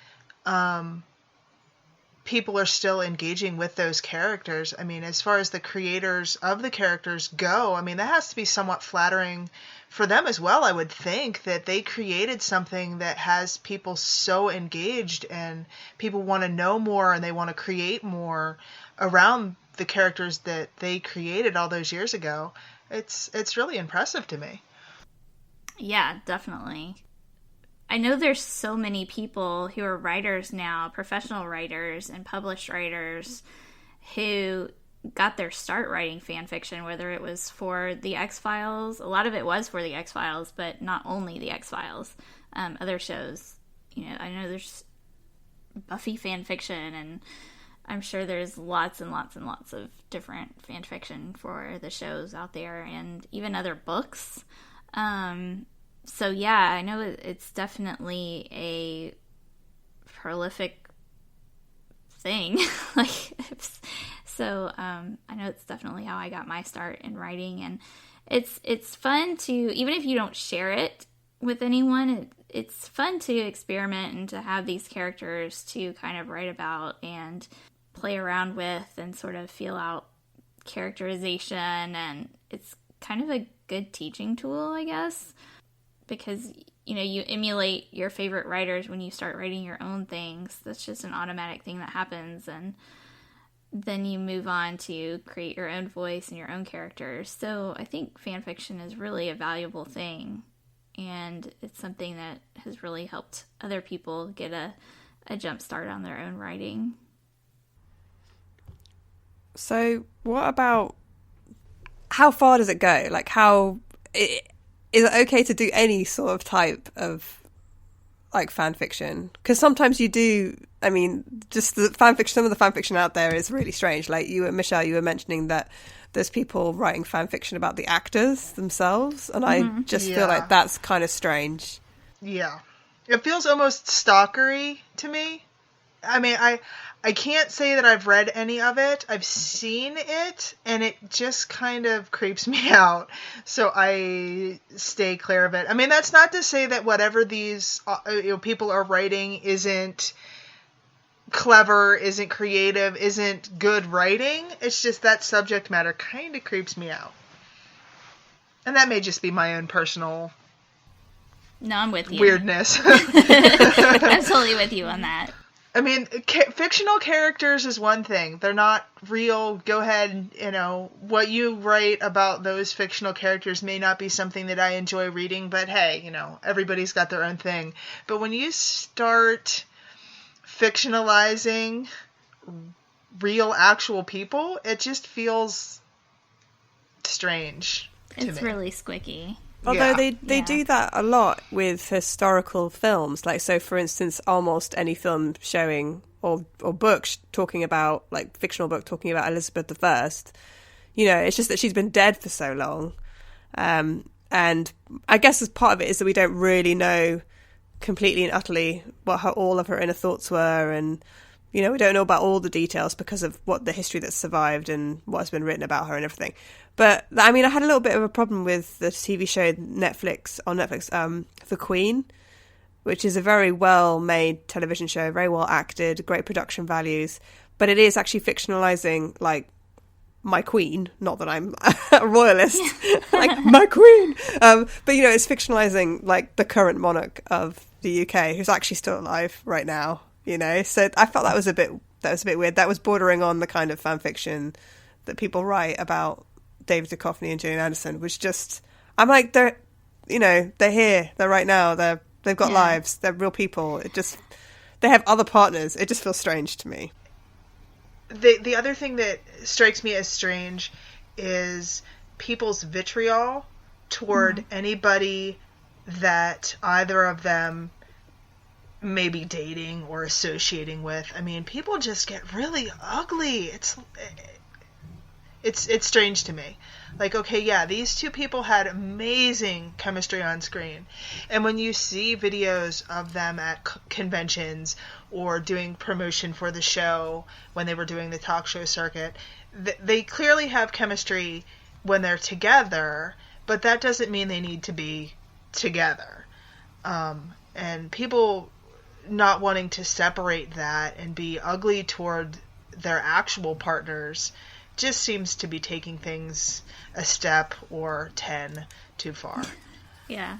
Speaker 5: people are still engaging with those characters. I mean, as far as the creators of the characters go, I mean, that has to be somewhat flattering for them as well, I would think, that they created something that has people so engaged and people want to know more and they want to create more around the characters that they created all those years ago. It's really impressive to me.
Speaker 4: Yeah, definitely. I know there's so many people who are writers now, professional writers and published writers, who got their start writing fan fiction, whether it was for the X-Files. A lot of it was for the X-Files, but not only the X-Files. Other shows, I know there's Buffy fan fiction, and I'm sure there's lots and lots and lots of different fan fiction for the shows out there, and even other books. So yeah, I know it's definitely a prolific thing. I know it's definitely how I got my start in writing, and it's fun to, even if you don't share it with anyone, it's fun to experiment and to have these characters to kind of write about and play around with and sort of feel out characterization, and it's kind of a good teaching tool, I guess. Because, you emulate your favorite writers when you start writing your own things. That's just an automatic thing that happens. And then you move on to create your own voice and your own characters. So I think fan fiction is really a valuable thing. And it's something that has really helped other people get a jump start on their own writing.
Speaker 6: So what about, how far does it go? Like, is it okay to do any sort of type of like fan fiction? Because sometimes you do. I mean, just the fan fiction. Some of the fan fiction out there is really strange. Like Michelle, you were mentioning that there's people writing fan fiction about the actors themselves, and I just feel like that's kind of strange.
Speaker 5: Yeah, it feels almost stalkery to me. I mean, I can't say that I've read any of it. I've seen it, and it just kind of creeps me out. So I stay clear of it. I mean, that's not to say that whatever these people are writing isn't clever, isn't creative, isn't good writing. It's just that subject matter kind of creeps me out. And that may just be my own personal
Speaker 4: No, I'm with you.
Speaker 5: weirdness.
Speaker 4: I'm totally with you on that.
Speaker 5: I mean, fictional characters is one thing. They're not real. Go ahead, what you write about those fictional characters may not be something that I enjoy reading, but hey, everybody's got their own thing. But when you start fictionalizing real, actual people, it just feels strange to
Speaker 4: It's
Speaker 5: me.
Speaker 4: really squicky.
Speaker 6: Although they do that a lot with historical films. Like, so for instance, almost any film showing or book talking about, like fictional book talking about Elizabeth I, it's just that she's been dead for so long. And I guess as part of it is that we don't really know completely and utterly what all of her inner thoughts were, and we don't know about all the details because of what the history that's survived and what's been written about her and everything. But I mean, I had a little bit of a problem with the TV show on Netflix, The Queen, which is a very well-made television show, very well acted, great production values, but it is actually fictionalizing like my queen. Not that I'm a royalist, like my queen. But it's fictionalizing like the current monarch of the UK, who's actually still alive right now. So I felt that was a bit weird. That was bordering on the kind of fan fiction that people write about David Duchovny and Gillian Anderson, which just, I'm like, they're here, they're right now, they're They've got lives. They're real people. They have other partners. It just feels strange to me.
Speaker 5: The other thing that strikes me as strange is people's vitriol toward anybody that either of them may be dating or associating with. I mean, people just get really ugly. It's strange to me. Like, okay, yeah, these two people had amazing chemistry on screen. And when you see videos of them at conventions or doing promotion for the show, when they were doing the talk show circuit, they clearly have chemistry when they're together, but that doesn't mean they need to be together. And people not wanting to separate that and be ugly toward their actual partners just seems to be taking things a step or 10 too far.
Speaker 4: Yeah.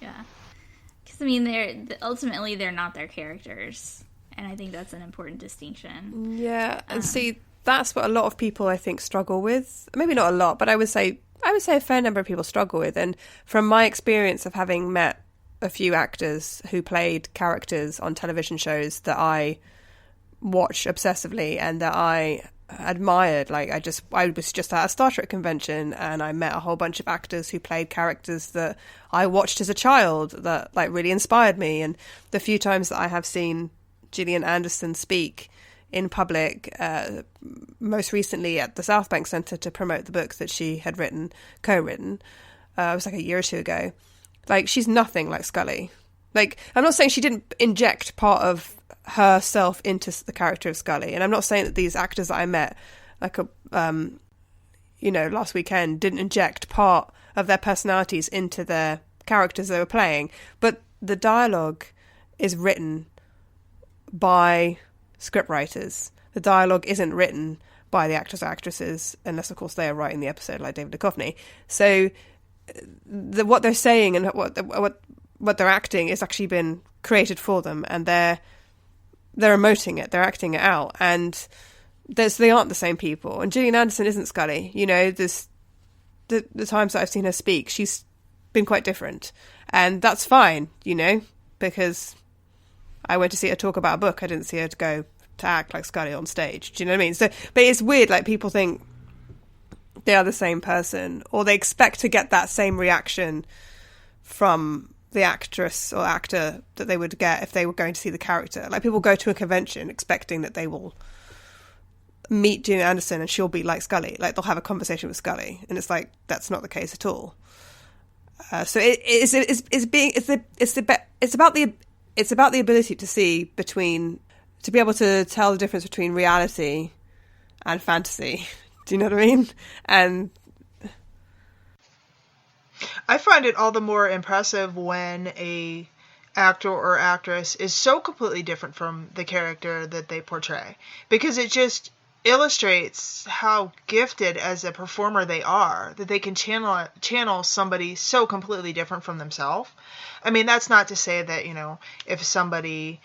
Speaker 4: Because, I mean, ultimately they're not their characters. And I think that's an important distinction.
Speaker 6: Yeah, and see, that's what a lot of people, I think, struggle with. Maybe not a lot, but I would say a fair number of people struggle with. And from my experience of having met a few actors who played characters on television shows that I watch obsessively and that I admired, like I was just at a Star Trek convention and I met a whole bunch of actors who played characters that I watched as a child that like really inspired me. And the few times that I have seen Gillian Anderson speak in public, most recently at the South Bank Centre to promote the book that she had co-written, it was like a year or two ago. Like, she's nothing like Scully. Like, I'm not saying she didn't inject part of herself into the character of Scully, and I'm not saying that these actors that I met, like last weekend, didn't inject part of their personalities into their characters they were playing. But the dialogue is written by scriptwriters. The dialogue isn't written by the actors or actresses, unless of course they are writing the episode, like David Duchovny. So what they're saying and what they're acting is actually been created for them, and they're emoting it, they're acting it out, and they aren't the same people. And Gillian Anderson isn't Scully. You know, there's the times that I've seen her speak, she's been quite different, and that's fine, you know, because I went to see her talk about a book. I didn't see her to act like Scully on stage. Do you know what I mean? So, but it's weird, like, people think they are the same person, or they expect to get that same reaction from the actress or actor that they would get if they were going to see the character. Like, people go to a convention expecting that they will meet Gillian Anderson and she'll be like Scully. Like, they'll have a conversation with Scully, and it's like, that's not the case at all. So it's about the ability to see to be able to tell the difference between reality and fantasy. Do you know what I mean? And
Speaker 5: I find it all the more impressive when a actor or actress is so completely different from the character that they portray, because it just illustrates how gifted as a performer they are, that they can channel somebody so completely different from themselves. I mean, that's not to say that, you know, if somebody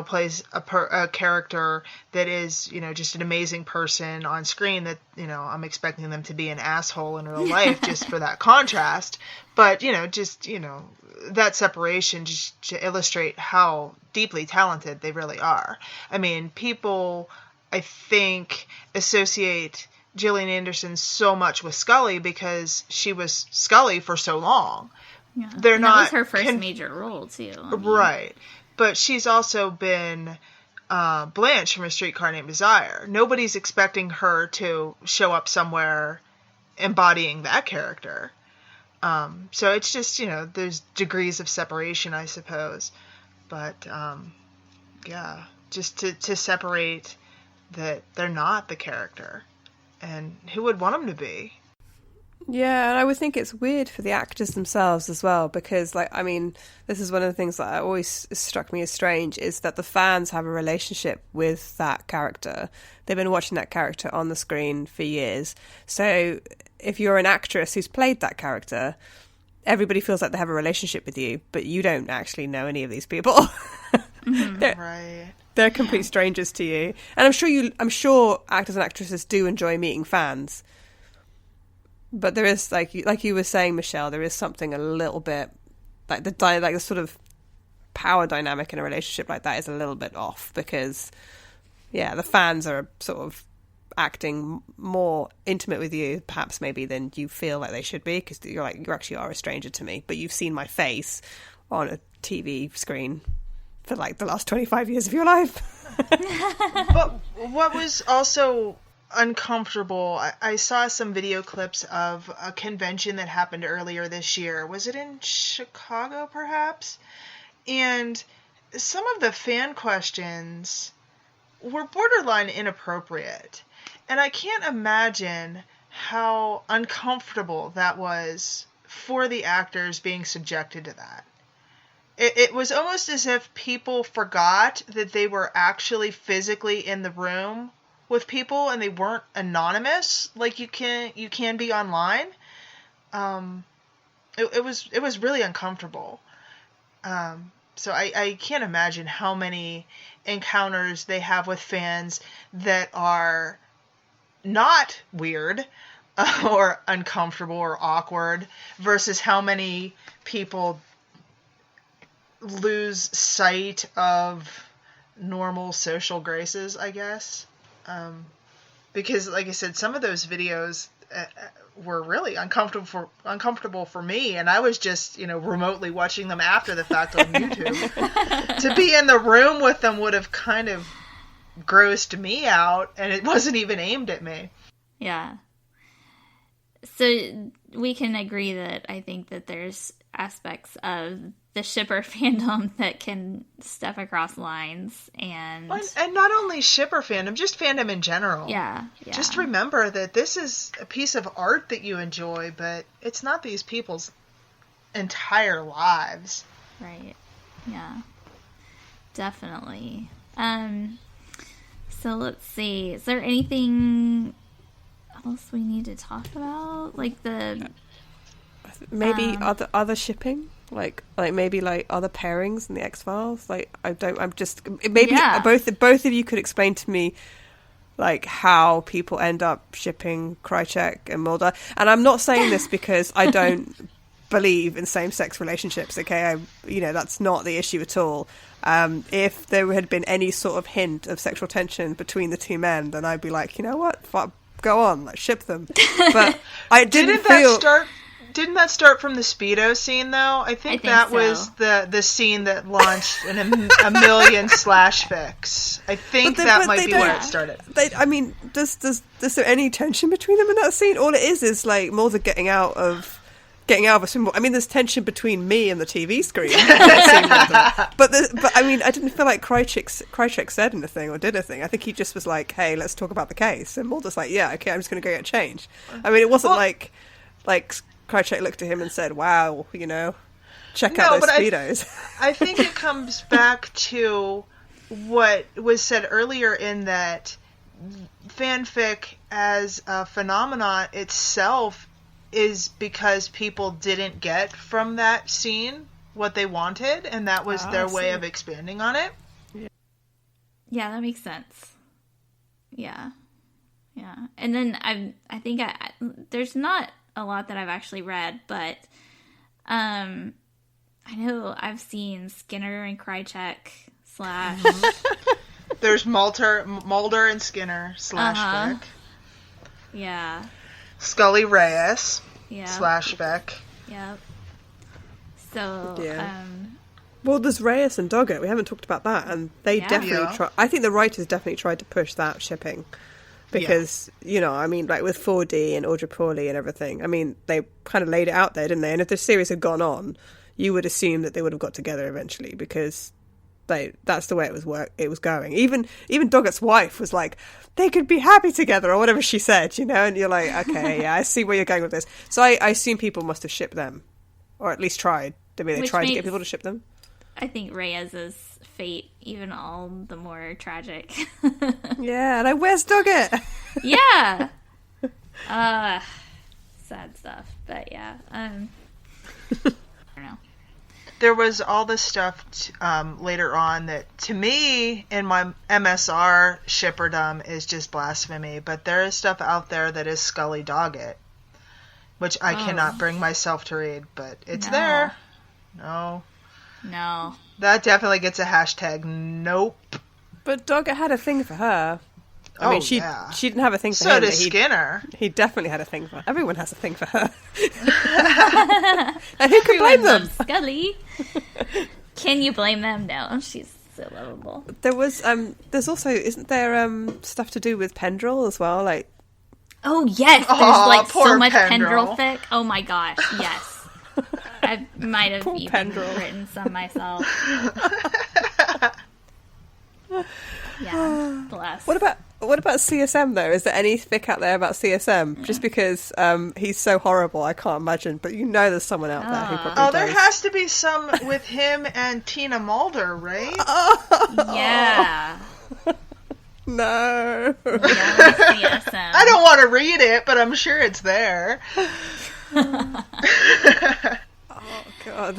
Speaker 5: plays a character that is, you know, just an amazing person on screen, that, you know, I'm expecting them to be an asshole in real life just for that contrast. But, you know, just, you know, that separation just to illustrate how deeply talented they really are. I mean, people, I think, associate Gillian Anderson so much with Scully because she was Scully for so long.
Speaker 4: Yeah.
Speaker 5: They're not.
Speaker 4: That was her first major role, too. I mean.
Speaker 5: Right. But she's also been Blanche from A Streetcar Named Desire. Nobody's expecting her to show up somewhere embodying that character. So it's just, you know, there's degrees of separation, I suppose. But, yeah, just to separate that they're not the character. And who would want them to be?
Speaker 6: Yeah, and I would think it's weird for the actors themselves as well, because, like, I mean, this is one of the things that always struck me as strange, is that the fans have a relationship with that character. They've been watching that character on the screen for years. So if you're an actress who's played that character, everybody feels like they have a relationship with you, but you don't actually know any of these people.
Speaker 5: Right.
Speaker 6: They're complete strangers to you. And I'm sure actors and actresses do enjoy meeting fans. But there is, like you were saying, Michelle, there is something a little bit like the sort of power dynamic in a relationship like that is a little bit off, because the fans are sort of acting more intimate with you perhaps maybe than you feel like they should be, because you actually are a stranger to me, but you've seen my face on a TV screen for like the last 25 years of your life.
Speaker 5: But what was also uncomfortable, I saw some video clips of a convention that happened earlier this year. Was it in Chicago perhaps? And some of the fan questions were borderline inappropriate. And I can't imagine how uncomfortable that was for the actors being subjected to that. It was almost as if people forgot that they were actually physically in the room with people and they weren't anonymous like you can be online. It was really uncomfortable. So I can't imagine how many encounters they have with fans that are not weird or uncomfortable or awkward versus how many people lose sight of normal social graces, I guess. Because, like I said, some of those videos were really uncomfortable for me, and I was just, remotely watching them after the fact on YouTube. To be in the room with them would have kind of grossed me out, and it wasn't even aimed at me.
Speaker 4: Yeah. So we can agree that I think that there's aspects of the shipper fandom that can step across lines, and
Speaker 5: not only shipper fandom, just fandom in general.
Speaker 4: Yeah.
Speaker 5: Just remember that this is a piece of art that you enjoy, but it's not these people's entire lives.
Speaker 4: Right. Yeah. Definitely. So let's see. Is there anything else we need to talk about? Like
Speaker 6: maybe other shipping, like maybe like other pairings in the X-Files. Both of you could explain to me like how people end up shipping Krycek and Mulder. And I'm not saying this because I don't believe in same-sex relationships. Okay, that's not the issue at all. If there had been any sort of hint of sexual tension between the two men, then I'd be like, you know what, go on, like, ship them. But I didn't feel.
Speaker 5: Didn't that start from the Speedo scene, though? I think that so. Was the scene that launched a million slash fics. I think that might be where it started. Is
Speaker 6: there any tension between them in that scene? All it is like Mulder getting out of a symbol. I mean, there's tension between me and the TV screen. But I didn't feel like Krycek said anything or did anything. I think he just was like, "Hey, let's talk about the case." And Mulder's like, "Yeah, okay, I'm just going to go get changed." I mean, it wasn't like Krycek looked at him and said, "Wow, check out those Speedos."
Speaker 5: I think it comes back to what was said earlier in that fanfic as a phenomenon itself is because people didn't get from that scene what they wanted, and that was their way of expanding on it.
Speaker 4: Yeah, that makes sense. Yeah. And then I think there's not a lot that I've actually read, but I know I've seen Skinner and Krycek /
Speaker 5: There's Mulder and Skinner / fic.
Speaker 4: Yeah.
Speaker 5: Scully Reyes / fic.
Speaker 4: Yep. So,
Speaker 6: well, there's Reyes and Doggett. We haven't talked about that, and they definitely try. I think the writers definitely tried to push that shipping because like with 4D and Audra Pauly and everything. I mean, they kind of laid it out there, didn't they? And if the series had gone on, you would assume that they would have got together eventually because that's the way it was going. Even Doggett's wife was like, they could be happy together or whatever she said, and you're like, okay, yeah, I see where you're going with this. So I assume people must have shipped them, or at least tried. I mean, they tried to get people to ship them.
Speaker 4: I think Reyes's fate even all the more tragic.
Speaker 6: Yeah, like, where's Doggett?
Speaker 4: Yeah. Sad stuff, but yeah. I don't know.
Speaker 5: There was all this stuff later on that, to me, in my MSR shipperdom, is just blasphemy. But there is stuff out there that is Scully Doggett, which I cannot bring myself to read, but it's there. No.
Speaker 4: No.
Speaker 5: That definitely gets a hashtag nope.
Speaker 6: But Dogger had a thing for her. I mean, she didn't have a thing for
Speaker 5: so
Speaker 6: him.
Speaker 5: So does Skinner.
Speaker 6: He definitely had a thing for her. Everyone has a thing for her. And who can blame them?
Speaker 4: Scully. Can you blame them? No, she's so lovable.
Speaker 6: There's also, isn't there stuff to do with Pendrell as well? Like,
Speaker 4: oh yes, there's like so much Pendrell fic. Oh my gosh, yes. I might have even written some myself. Yeah, bless.
Speaker 6: What about CSM though? Is there any fic out there about CSM? Just because he's so horrible, I can't imagine. But there's someone out there who probably does.
Speaker 5: There has to be some with him and Tina Mulder, right?
Speaker 4: Yeah.
Speaker 6: No.
Speaker 4: CSM.
Speaker 5: I don't want to read it, but I'm sure it's there.
Speaker 6: Oh God.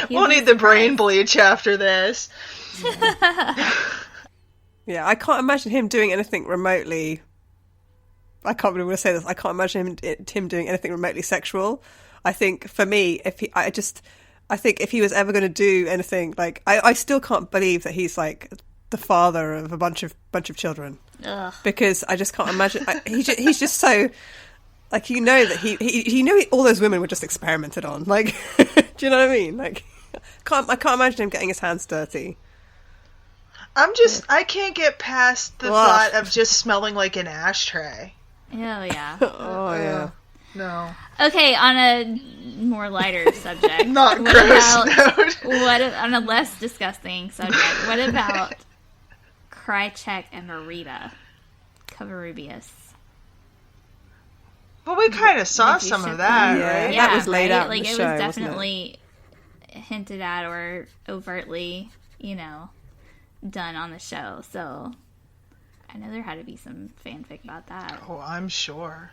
Speaker 5: We'll need the brain bleach after this.
Speaker 6: Yeah, I can't imagine him doing anything remotely. I can't believe I'm going to say this. I can't imagine him doing anything remotely sexual. I think for me, I think if he was ever going to do anything, like I still can't believe that he's like the father of a bunch of children.
Speaker 4: Ugh.
Speaker 6: Because I just can't imagine. He's just so like that he all those women were just experimented on. Like, do you know what I mean? Like, I can't imagine him getting his hands dirty.
Speaker 5: I can't get past the thought of just smelling like an ashtray.
Speaker 4: Oh, yeah.
Speaker 6: Oh, yeah.
Speaker 5: No.
Speaker 4: Okay, on a more lighter subject.
Speaker 5: Not gross note.
Speaker 4: On a less disgusting subject, what about Krychek and Marita Covarrubias?
Speaker 5: Well, we kind of saw some of that, right?
Speaker 6: Yeah, that was laid out in the show,
Speaker 4: it was definitely hinted at or overtly, done on the show. So I know there had to be some fanfic about that.
Speaker 5: Oh, I'm sure.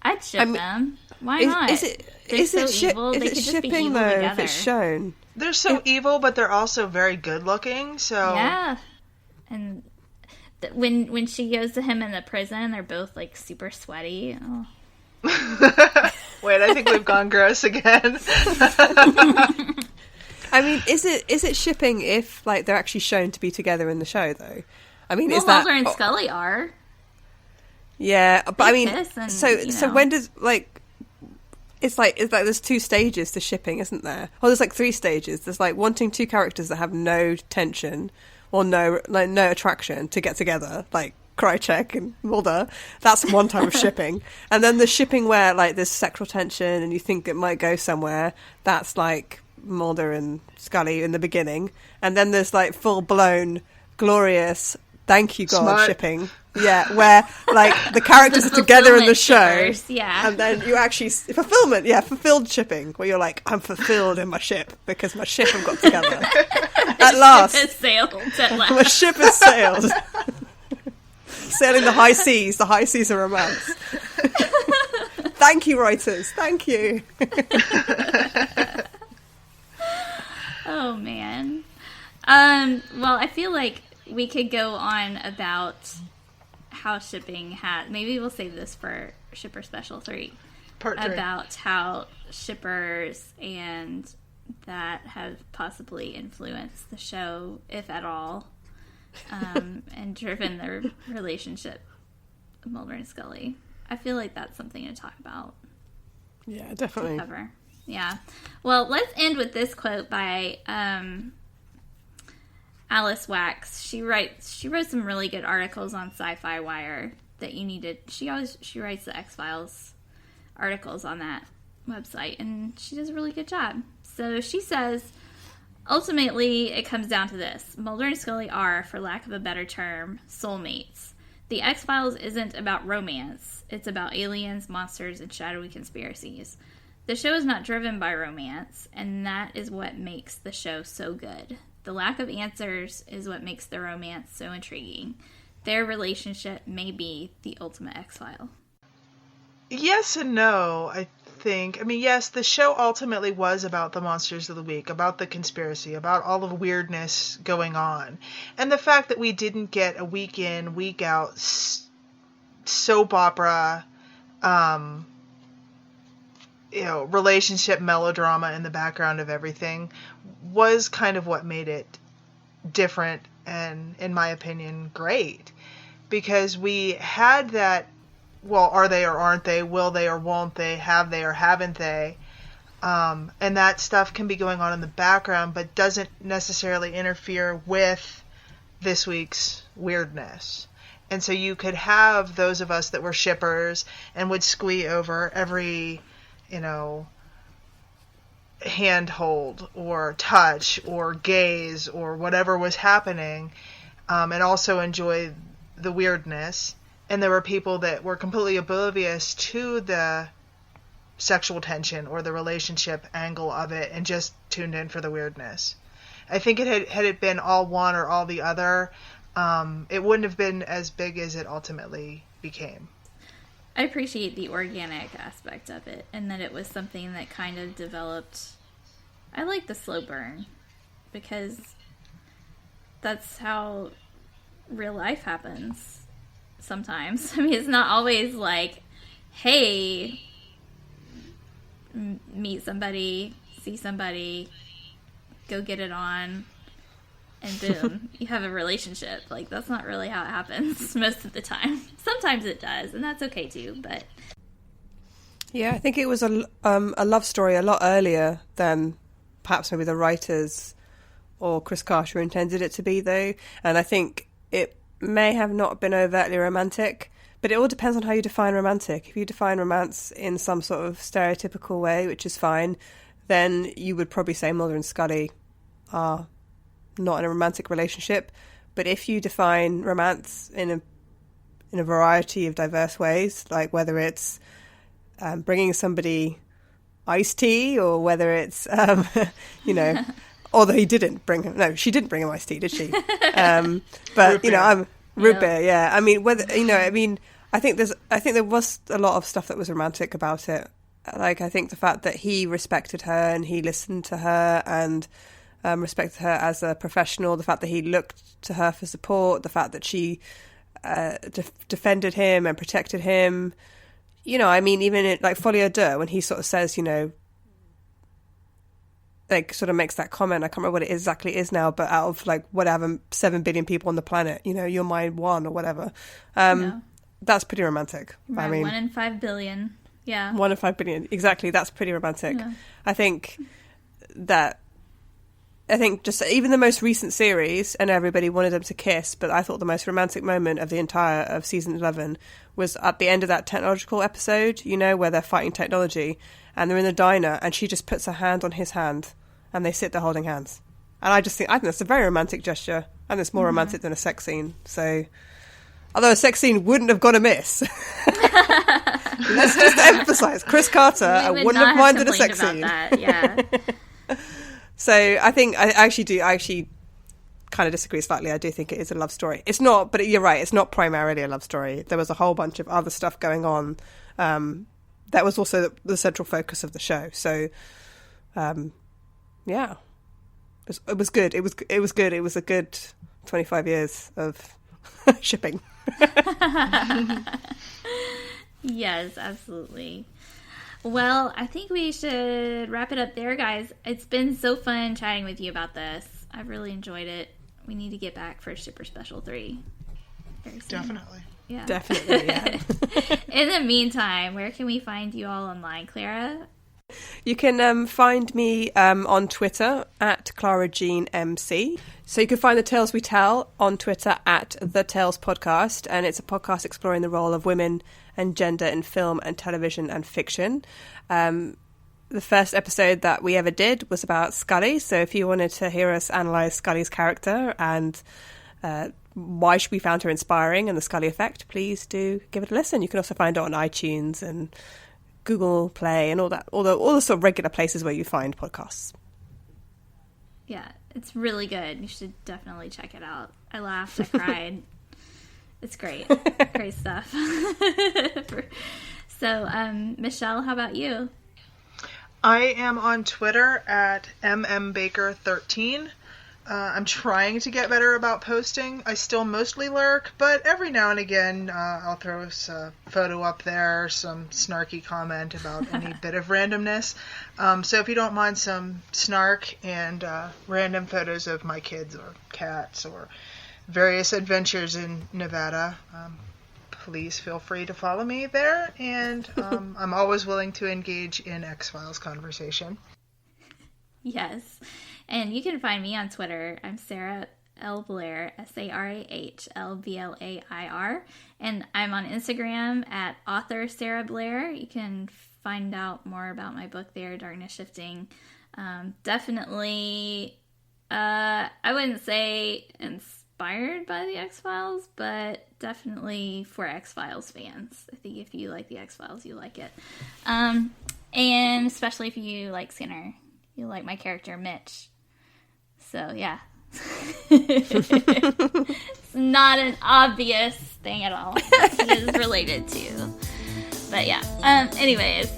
Speaker 4: I'd ship them. Why not?
Speaker 6: Is it
Speaker 4: evil. They could just be
Speaker 6: shipping
Speaker 4: evil
Speaker 6: though?
Speaker 4: together.
Speaker 6: If it's shown,
Speaker 5: they're so evil, but they're also very good looking. So
Speaker 4: yeah, and when she goes to him in the prison, they're both like super sweaty. Oh.
Speaker 5: Wait, I think we've gone gross again.
Speaker 6: I mean, is it shipping if like they're actually shown to be together in the show though? I mean, is that
Speaker 4: Mulder and Scully are?
Speaker 6: Yeah, but
Speaker 4: they
Speaker 6: I mean,
Speaker 4: and,
Speaker 6: so when does it's like there's 2 stages to shipping, isn't there? Well, there's like 3 stages. There's like wanting 2 characters that have no tension or no attraction to get together, like Krychek and Mulder. That's one type of shipping. And then the shipping where like there's sexual tension and you think it might go somewhere. That's like Mulder and Scully in the beginning. And then there's like full blown glorious thank you God
Speaker 5: Smart.
Speaker 6: shipping. Yeah, where like the characters are together in the show.
Speaker 4: Shippers, yeah.
Speaker 6: And then you actually fulfilled shipping, where you're like, I'm fulfilled in my ship because my ship have got together. At last.
Speaker 4: Ship has sailed at last.
Speaker 6: My ship has sailed. Sailing the high seas of romance. Thank you, writers. Thank you.
Speaker 4: Oh man. Well, I feel like we could go on about how shipping had. Maybe we'll save this for Shipper Special 3.
Speaker 5: Part 3.
Speaker 4: About how shippers and that have possibly influenced the show, if at all, and driven their relationship, Mulder and Scully. I feel like that's something to talk about.
Speaker 6: Yeah, definitely.
Speaker 4: Cover. Yeah. Well, let's end with this quote by Alice Wax. She wrote some really good articles on Sci-Fi Wire that you needed. She writes the X-Files articles on that website, and she does a really good job. So she says, ultimately, it comes down to this. Mulder and Scully are, for lack of a better term, soulmates. The X-Files isn't about romance. It's about aliens, monsters, and shadowy conspiracies. The show is not driven by romance, and that is what makes the show so good. The lack of answers is what makes the romance so intriguing. Their relationship may be the ultimate X-File.
Speaker 5: Yes and no, I think. I mean, yes, the show ultimately was about the monsters of the week, about the conspiracy, about all the weirdness going on. And the fact that we didn't get a week in, week out soap opera, relationship melodrama in the background of everything was kind of what made it different and, in my opinion, great. Because we had that, well, are they or aren't they, will they or won't they, have they or haven't they, and that stuff can be going on in the background but doesn't necessarily interfere with this week's weirdness. And so you could have those of us that were shippers and would squee over every, handhold or touch or gaze or whatever was happening, and also enjoy the weirdness. And there were people that were completely oblivious to the sexual tension or the relationship angle of it and just tuned in for the weirdness. I think had it been all one or all the other, it wouldn't have been as big as it ultimately became.
Speaker 4: I appreciate the organic aspect of it, and that it was something that kind of developed. I like the slow burn, because that's how real life happens sometimes. I mean, it's not always like, hey, meet somebody, see somebody, go get it on, and boom, you have a relationship. Like, that's not really how it happens most of the time. Sometimes it does, and that's okay too, but...
Speaker 6: Yeah, I think it was a love story a lot earlier than perhaps maybe the writers or Chris Carter intended it to be, though. And I think it may have not been overtly romantic, but it all depends on how you define romantic. If you define romance in some sort of stereotypical way, which is fine, then you would probably say Mulder and Scully are not in a romantic relationship. But if you define romance in a variety of diverse ways, like whether it's bringing somebody iced tea, or whether it's although she didn't bring him iced tea, did she? But I'm root beer. Yeah, I mean, I think there was a lot of stuff that was romantic about it. Like, I think the fact that he respected her and he listened to her and respected her as a professional, the fact that he looked to her for support, the fact that she defended him and protected him. Even in, like, Folie à Deux, when he sort of says, like, sort of makes that comment, I can't remember what it exactly is now, but out of, like, whatever, 7 billion people on the planet, you're my one, or whatever. That's pretty romantic.
Speaker 4: Right, 1 in 5 billion. Yeah.
Speaker 6: 1 in 5 billion. Exactly. That's pretty romantic. Yeah. I think just even the most recent series, and everybody wanted them to kiss, but I thought the most romantic moment of the entire of season 11 was at the end of that technological episode, where they're fighting technology and they're in the diner and she just puts her hand on his hand and they sit there holding hands. And I think that's a very romantic gesture, and it's more romantic than a sex scene. So, although a sex scene wouldn't have gone amiss. Let's just emphasize, Chris Carter, I wouldn't have minded a sex scene.
Speaker 4: That, yeah.
Speaker 6: So I think I actually kind of disagree slightly. I do think it is a love story. It's not, but you're right, it's not primarily a love story. There was a whole bunch of other stuff going on that was also the central focus of the show. So yeah, it was good. It was good. It was a good 25 years of shipping.
Speaker 4: Yes, absolutely. Well, I think we should wrap it up there, guys. It's been so fun chatting with you about this. I've really enjoyed it. We need to get back for Shipper Special 3 very soon.
Speaker 5: Definitely.
Speaker 4: Yeah.
Speaker 6: Definitely, yeah.
Speaker 4: In the meantime, where can we find you all online, Clara?
Speaker 6: You can find me on Twitter at ClaraJeanMC. So you can find The Tales We Tell on Twitter at The Tales Podcast, and it's a podcast exploring the role of women and gender in film and television and fiction. The first episode that we ever did was about Scully, so if you wanted to hear us analyse Scully's character and why we found her inspiring and the Scully effect, please do give it a listen. You can also find it on iTunes and Google Play and all the sort of regular places where you find podcasts.
Speaker 4: Yeah, it's really good. You should definitely check it out. I laughed, I cried. It's great. Great stuff. So, Michelle, how about you?
Speaker 5: I am on Twitter at mmbaker13. I'm trying to get better about posting. I still mostly lurk, but every now and again I'll throw a photo up there, some snarky comment about any bit of randomness. So if you don't mind some snark and random photos of my kids or cats or various adventures in Nevada, please feel free to follow me there. And I'm always willing to engage in X-Files conversation.
Speaker 4: Yes. And you can find me on Twitter. I'm Sarah L. Blair, SarahLBlair. And I'm on Instagram at author Sarah Blair. You can find out more about my book there, Darkness Shifting. Definitely, I wouldn't say inspired by the X-Files, but definitely for X-Files fans. I think if you like the X-Files, you like it. And especially if you like Sinner. You like my character, Mitch. So, yeah. It's not an obvious thing at all that he is related to. But, yeah. Anyways.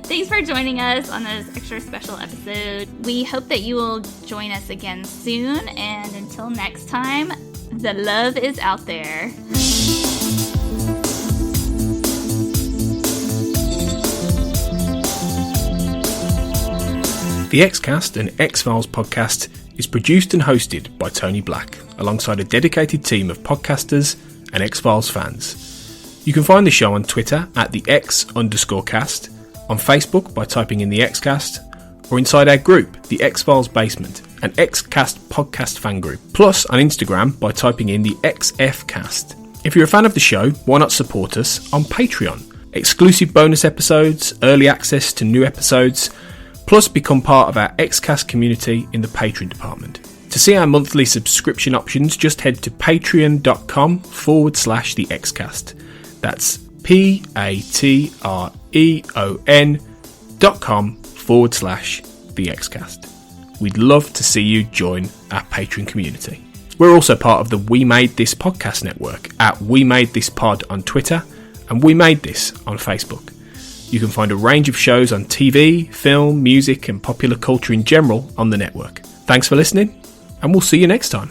Speaker 4: Thanks for joining us on this extra special episode. We hope that you will join us again soon. And until next time, the love is out there.
Speaker 1: The Xcast, an X-Files podcast, is produced and hosted by Tony Black, alongside a dedicated team of podcasters and X-Files fans. You can find the show on Twitter at the X_cast, on Facebook by typing in the Xcast, or inside our group, the X-Files Basement, an Xcast podcast fan group, plus on Instagram by typing in the XFcast. If you're a fan of the show, why not support us on Patreon? Exclusive bonus episodes, early access to new episodes, plus become part of our Xcast community in the Patreon department. To see our monthly subscription options, just head to patreon.com/the Xcast. That's patreon.com/the Xcast. We'd love to see you join our Patreon community. We're also part of the We Made This podcast network at We Made This Pod on Twitter and We Made This on Facebook. You can find a range of shows on TV, film, music, and popular culture in general on the network. Thanks for listening, and we'll see you next time.